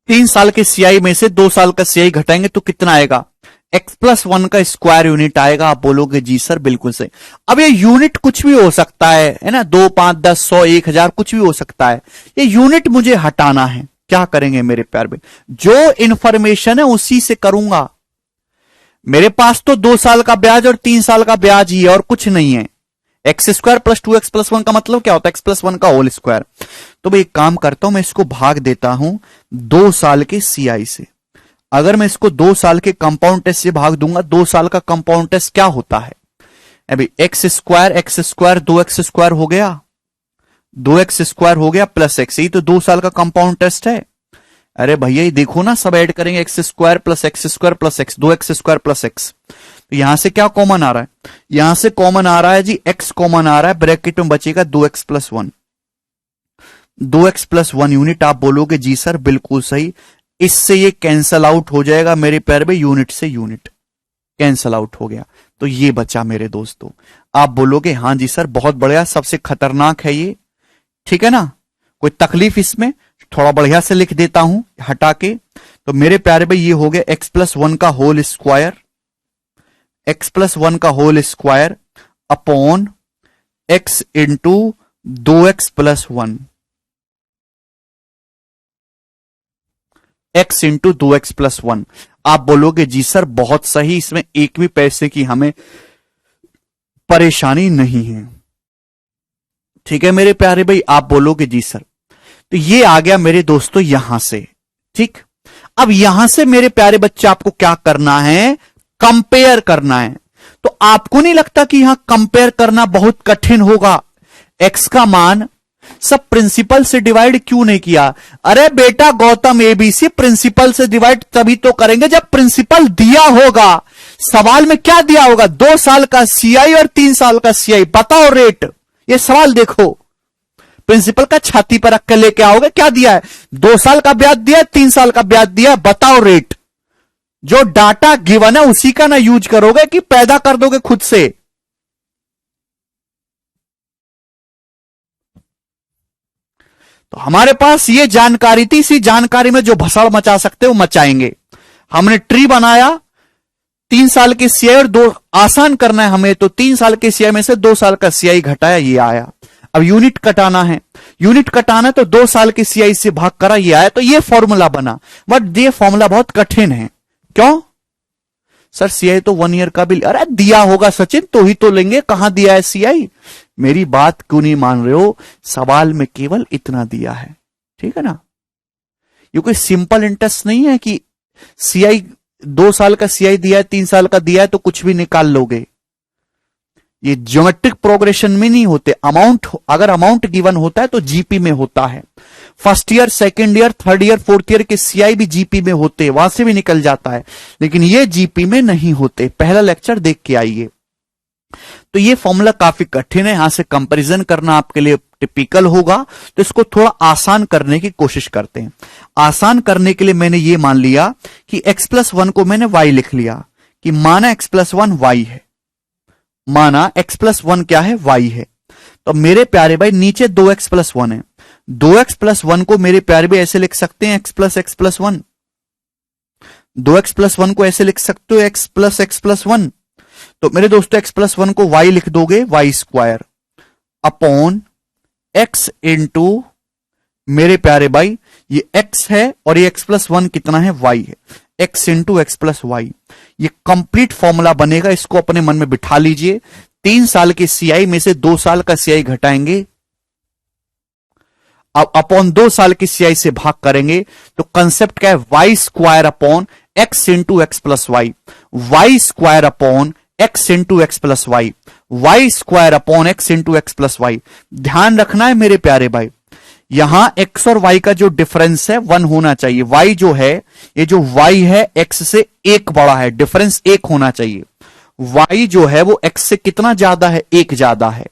तीन साल के सीआई में से 2 साल का सीआई घटाएंगे तो कितना आएगा, x प्लस 1 का स्क्वायर यूनिट आएगा। आप बोलोगे जी सर बिल्कुल सही। अब ये यूनिट कुछ भी हो सकता है ना, 2, 5, 10, 100, 1000 कुछ भी हो सकता है। ये यूनिट मुझे हटाना है, क्या करेंगे मेरे प्यार में, जो इंफॉर्मेशन है उसी से करूंगा। मेरे पास तो 2 साल का ब्याज और 3 साल का ब्याज ही है और कुछ नहीं है। X square plus 2x plus 1 का मतलब क्या होता है, एक्स प्लस 1 का होल स्क्वायर। तो मैं एक काम करता हूं, मैं इसको भाग देता हूं 2 साल के सीआई से। अगर मैं इसको 2 साल के कंपाउंड टेस्ट से भाग दूंगा, 2 साल का कंपाउंड टेस्ट क्या होता है, अभी एक्स स्क्वायर 2x स्क्वायर हो गया, 2x स्क्वायर हो गया प्लस एक्स, यही तो 2 साल का कंपाउंड टेस्ट है। अरे भैया ये देखो ना, सब ऐड करेंगे, x square plus x, 2x square plus x. तो यहां से क्या कॉमन आ रहा है, यहां से कॉमन आ रहा है जी x कॉमन आ रहा है, ब्रैकेट में बचेगा 2x plus 1, 2x plus 1 unit. आप बोलोगे जी सर बिल्कुल सही, इससे ये कैंसल आउट हो जाएगा मेरे पैर में, यूनिट से यूनिट कैंसल आउट हो गया, तो ये बचा मेरे दोस्तों। आप बोलोगे हां जी सर बहुत बढ़िया, सबसे खतरनाक है ये, ठीक है ना, कोई तकलीफ इसमें, थोड़ा बढ़िया से लिख देता हूं हटा के। तो मेरे प्यारे भाई ये हो गया x प्लस 1 का होल स्क्वायर, x प्लस 1 का whole square upon x into 2x plus 1, x into 2x plus 1। आप बोलोगे जी सर बहुत सही, इसमें एक भी पैसे की हमें परेशानी नहीं है, ठीक है मेरे प्यारे भाई। आप बोलोगे जी सर, तो ये आ गया मेरे दोस्तों यहां से, ठीक। अब यहां से मेरे प्यारे बच्चे आपको क्या करना है, कंपेयर करना है। तो आपको नहीं लगता कि यहां कंपेयर करना बहुत कठिन होगा, x का मान सब प्रिंसिपल से डिवाइड क्यों नहीं किया। अरे बेटा गौतम एबीसी प्रिंसिपल से डिवाइड तभी तो करेंगे जब प्रिंसिपल दिया होगा। सवाल में क्या दिया होगा, 2 साल का सीआई और 3 साल का सीआई, बताओ रेट। ये सवाल देखो, प्रिंसिपल का छाती पर रख कर लेके आओगे, क्या दिया है, 2 साल का ब्याज दिया, 3 साल का ब्याज दिया, बताओ रेट। जो डाटा गिवन है उसी का ना यूज करोगे कि पैदा कर दोगे खुद से। तो हमारे पास ये जानकारी थी, इसी जानकारी में जो भसड़ मचा सकते हो मचाएंगे। हमने ट्री बनाया, 3 साल के सीआई और 2, आसान करना है हमें, तो 3 साल के सीआई में से 2 साल का सीआई घटाया, ये आया। अब यूनिट कटाना है, यूनिट कटाना है तो 2 साल के सीआई से भाग करा, ये आया, तो ये फॉर्मूला बना। बट ये फॉर्मूला बहुत कठिन है, क्यों सर, सीआई तो 1 ईयर का बिल, अरे दिया होगा सचिन तो ही तो लेंगे, कहां दिया है सीआई, मेरी बात क्यों नहीं मान रहे हो, सवाल में केवल इतना दिया है, ठीक है ना। ये कोई सिंपल इंटरेस्ट नहीं है कि सीआई 2 साल का सीआई दिया है, 3 साल का दिया है तो कुछ भी निकाल लोगे। ये ज्योमेट्रिक प्रोग्रेशन में नहीं होते, अमाउंट, अगर अमाउंट गिवन होता है तो जीपी में होता है। First year, second year, third year, fourth year के सीआई भी जीपी में होते हैं, वहां से भी निकल जाता है, लेकिन ये जीपी में नहीं होते। पहला लेक्चर देख के आइए। तो ये फॉर्मूला काफी कठिन है, यहां से कंपैरिजन करना आपके लिए टिपिकल होगा, तो इसको थोड़ा आसान करने की कोशिश करते हैं। आसान करने के लिए मैंने ये मान लिया कि x प्लस 1 को मैंने y लिख लिया, कि माना x प्लस 1 y है, माना x प्लस 1 क्या है, y है। तो मेरे प्यारे भाई नीचे 2x प्लस 1 है, 2x प्लस 1 को मेरे प्यारे भाई ऐसे लिख सकते हैं x प्लस 1, 2x प्लस 1 को ऐसे लिख सकते हो x प्लस 1। तो मेरे दोस्तों x प्लस 1 को y लिख दोगे, y square upon x into, मेरे प्यारे भाई ये x है और ये x प्लस 1 कितना है, y है, x into x plus y. ये कंप्लीट फॉर्मूला बनेगा, इसको अपने मन में बिठा लीजिए। 3 साल के सीआई में से 2 साल का सीआई घटाएंगे, अब अपॉन 2 साल की सीआई से भाग करेंगे, तो कंसेप्ट क्या है, y square upon x into x plus y, y square upon x into x plus y, y square upon x into x plus y. ध्यान रखना है मेरे प्यारे भाई, यहां x और y का जो डिफरेंस है 1 होना चाहिए। y जो है, ये जो y है x से 1 बड़ा है, डिफरेंस 1 होना चाहिए। y जो है वो x से कितना ज्यादा है, 1 ज्यादा है,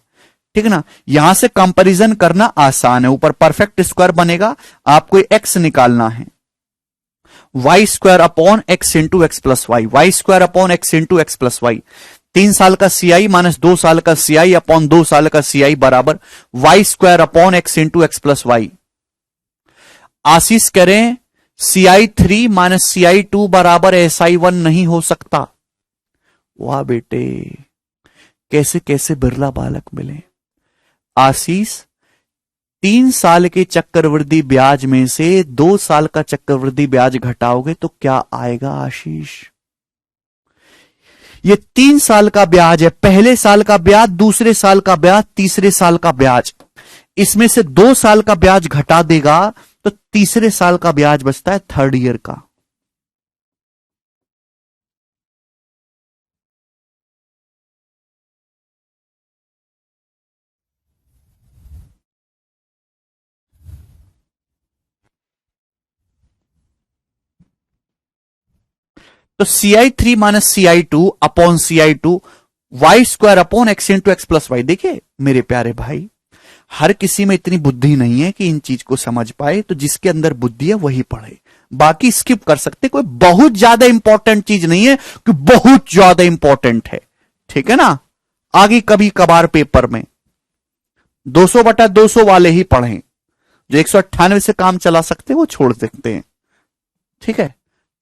ठीक है ना। यहां से कंपैरिजन करना आसान है, ऊपर परफेक्ट स्क्वायर बनेगा, आपको x निकालना है। Y square upon x into x plus y, y square upon x into x plus y. 3 साल का सीआई माइनस 2 साल का सीआई अपॉन 2 साल का सीआई बराबर Y square upon x into x plus Y. आशीष करें CI3 माइनस CI2 बराबर SI1 नहीं हो सकता। वाह बेटे, कैसे कैसे बिरला बालक मिले। आशीष, 3 साल के चक्रवृद्धि ब्याज में से 2 साल का चक्रवृद्धि ब्याज घटाओगे तो क्या आएगा आशीष? ये 3 साल का ब्याज है, पहले साल का ब्याज, दूसरे साल का ब्याज, तीसरे साल का ब्याज। इसमें से 2 साल का ब्याज घटा देगा तो तीसरे साल का ब्याज बचता है थर्ड ईयर का। तो CI3 minus CI2 upon CI2 y square upon x into x plus y. देखिए मेरे प्यारे भाई, हर किसी में इतनी बुद्धि नहीं है कि इन चीज को समझ पाए, तो जिसके अंदर बुद्धि है वही पढ़े, बाकी स्किप कर सकते। कोई बहुत ज्यादा इंपॉर्टेंट चीज नहीं है कि बहुत ज्यादा इंपॉर्टेंट है, ठीक है ना। आगे कभी कभार पेपर में 200/200 वाले ही पढ़ें, जो 198 से काम चला सकते हैं वो छोड़ सकते हैं, ठीक है।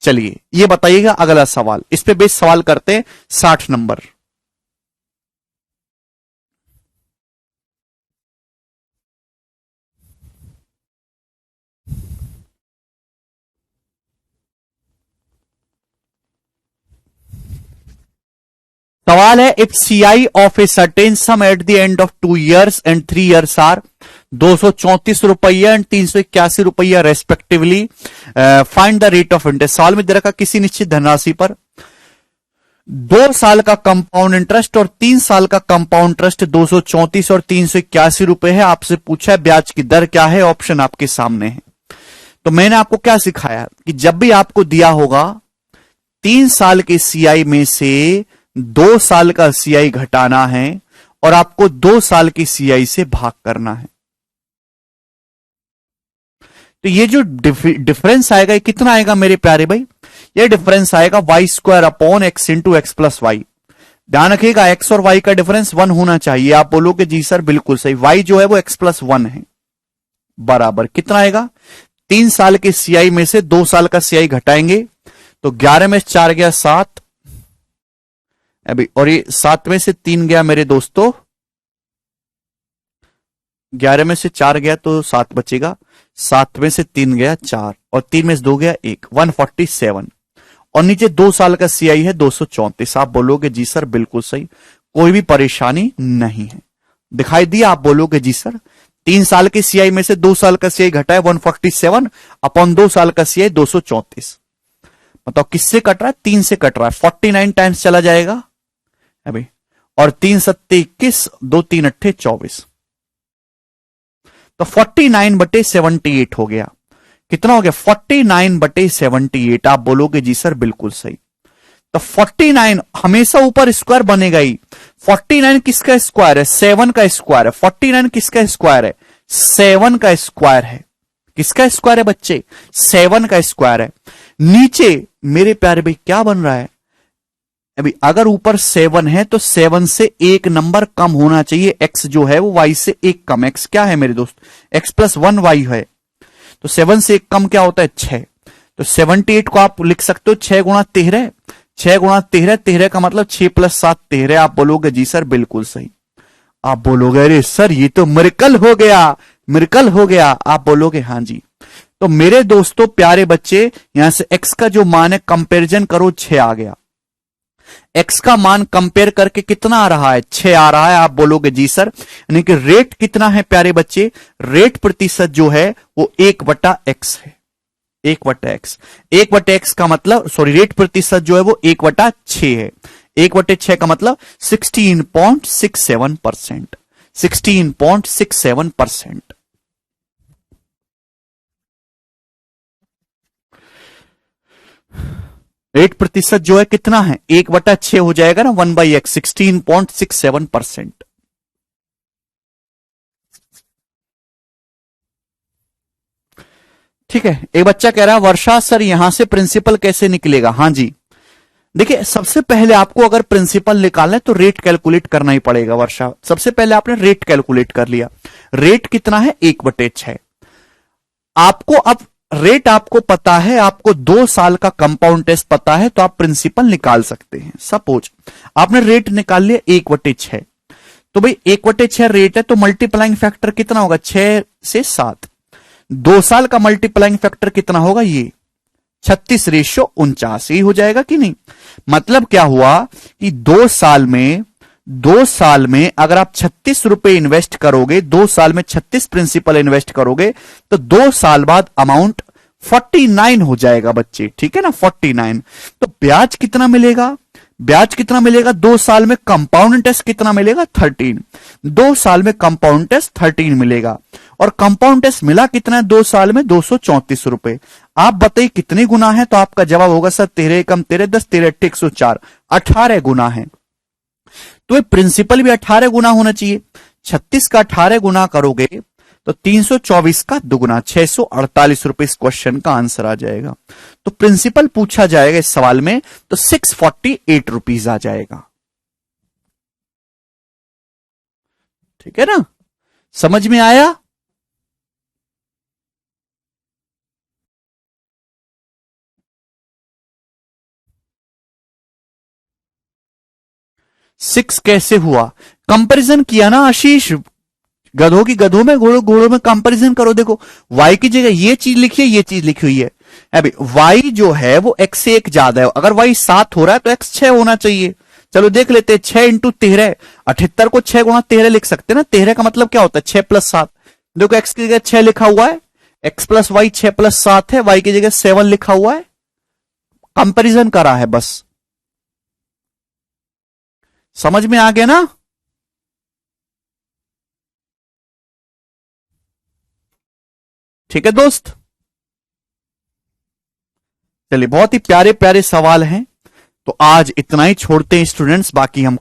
चलिए ये बताइएगा अगला सवाल, इस पे बेस सवाल करते हैं 60 नंबर। सवाल है, if CI of a certain sum at the end of 2 years and 3 years are 234 रुपया एंड 381 रुपया respectively, find the rate of interest. सवाल में दे रखा किसी निश्चित धनराशि पर 2 साल का कंपाउंड इंटरेस्ट और 3 साल का कंपाउंड इंटरेस्ट 234 और 381 रुपए है। आपसे पूछा है ब्याज की दर क्या है, ऑप्शन आपके सामने है। तो मैंने आपको क्या सिखाया कि जब भी आपको दिया होगा 3 साल के CI में से 2 साल का CI घटाना है और आपको 2 साल की CI से भाग करना है, तो ये जो डिफरेंस आएगा ये कितना आएगा मेरे प्यारे भाई, ये डिफरेंस आएगा y square upon x into x plus y. ध्यान रखिएगा एक्स और वाई का डिफरेंस 1 होना चाहिए। आप बोलोगे जी सर बिल्कुल सही, वाई जो है वो एक्स प्लस 1 है, बराबर कितना आएगा, 3 साल के CI में से 2 साल का CI घटाएंगे तो 11 में 4 गया 7, अभी और ये 7 में से 3 गया मेरे दोस्तों, 11 में से 4 गया तो 7 बचेगा, 7 में से 3 गया 4 और 3 में से 2 गया 1, 147 और नीचे 2 साल का CI है 234। आप बोलोगे जी सर बिल्कुल सही, कोई भी परेशानी नहीं है। दिखाई दिया, आप बोलोगे जी सर 3 साल के CI में से 2 साल का CI घटा है 147 अपॉन 2 साल का CI 234। मतलब किससे कट रहा है, 3 से कट रहा है, 49 टाइम्स चला जाएगा अभी, और 3 सत्ते 21, 2 3 अट्ठे 24, तो 49/78 हो गया। कितना हो गया, 49/78। आप बोलोगे जी सर बिल्कुल सही। तो 49 हमेशा ऊपर स्क्वायर बनेगा ही। 49 किसका स्क्वायर है, 7 का स्क्वायर है। 49 किसका स्क्वायर है, 7 का स्क्वायर है। किसका स्क्वायर है बच्चे, 7 का स्क्वायर है। नीचे मेरे प्यारे भाई क्या बन रहा है, अभी अगर ऊपर 7 है तो 7 से 1 नंबर कम होना चाहिए। x जो है वो y से 1 कम, x क्या है मेरे दोस्त, x प्लस 1 y है, तो 7 से 1 कम क्या होता है 6। तो 78 को आप लिख सकते हो 6 गुणा 13, 6 गुणा 13, 13 का मतलब 6 + 7 13। आप बोलोगे जी सर बिल्कुल सही। आप बोलोगे अरे सर ये तो मिरेकल हो गया, मिरेकल हो गया। आप बोलोगे हाँ जी। तो मेरे दोस्तों प्यारे बच्चे, यहां से x का जो मान है कंपैरिजन करो 6 आ गया, x का मान कंपेयर करके कितना आ रहा है, 6 आ रहा है। आप बोलोगे जी सर, यानी कि रेट कितना है प्यारे बच्चे, रेट प्रतिशत जो है वो 1/x है, 1/x। 1/x का मतलब, सॉरी, रेट प्रतिशत जो है वो 1/6 है। 1/6 का मतलब 16.67%, 16.67%। रेट प्रतिशत जो है कितना है, 1/6 हो जाएगा ना, 1/x, 16.67%। ठीक है। एक बच्चा कह रहा है वर्षा सर यहां से प्रिंसिपल कैसे निकलेगा। हाँ जी, देखिए सबसे पहले आपको अगर प्रिंसिपल निकालना है तो रेट कैलकुलेट करना ही पड़ेगा। वर्षा, सबसे पहले आपने रेट कैलकुलेट कर लिया, रेट कितना है, 1/6। आपको अब रेट आपको पता है, आपको 2 साल का कंपाउंड टेस्ट पता है, तो आप प्रिंसिपल निकाल सकते हैं। सपोज आपने रेट निकाल लिया 1/6, तो भाई 1/6 रेट है, तो मल्टीप्लाइंग फैक्टर कितना होगा, 6 से 7। 2 साल का मल्टीप्लाइंग फैक्टर कितना होगा, ये 36:49 ही हो जाएगा कि नहीं। मतलब क्या हुआ कि 2 साल में अगर आप 36 रुपए इन्वेस्ट करोगे, 2 साल में 36 प्रिंसिपल इन्वेस्ट करोगे, तो 2 साल बाद अमाउंट 49 हो जाएगा बच्चे, ठीक है ना, 49। तो ब्याज कितना मिलेगा, ब्याज कितना मिलेगा 2 साल में, कंपाउंड इंटरेस्ट कितना मिलेगा, 13। 2 साल में कंपाउंड इंटरेस्ट 13 मिलेगा, और कंपाउंड इंटरेस्ट मिला कितना है 2 साल में, 234 रुपए। आप बताइए कितने गुना है, तो आपका जवाब होगा सर 13 कम 13 10, 13 104, 18 गुना है। तो ये प्रिंसिपल भी 18 गुना होना चाहिए। 36 का 18 गुना करोगे तो 324 का दुगुना, 648 रुपए इस क्वेश्चन का आंसर आ जाएगा। तो प्रिंसिपल पूछा जाएगा इस सवाल में तो 648 रुपीज आ जाएगा। ठीक है ना, समझ में आया। सिक्स कैसे हुआ, कंपैरिजन किया ना आशीष, गधों की गधों में, घोड़ों घोड़ों में कंपैरिजन करो। देखो y की जगह ये चीज लिखी है, ये चीज लिखी हुई है। अभी y जो है वो x से 1 ज्यादा है, अगर y 7 हो रहा है तो x 6 होना चाहिए। चलो देख लेते हैं, 6 इंटू 13, 78 को 6 गुणा 13 लिख सकते हैं ना। 13 का मतलब क्या होता है, 6 + 7। देखो x की जगह 6 लिखा हुआ है, x + y 6 + 7 है, y की जगह 7 लिखा हुआ है, कंपैरिजन करा है बस। समझ में आ गया ना। ठीक है दोस्त, चलिए बहुत ही प्यारे प्यारे सवाल हैं, तो आज इतना ही छोड़ते हैं स्टूडेंट्स, बाकी हम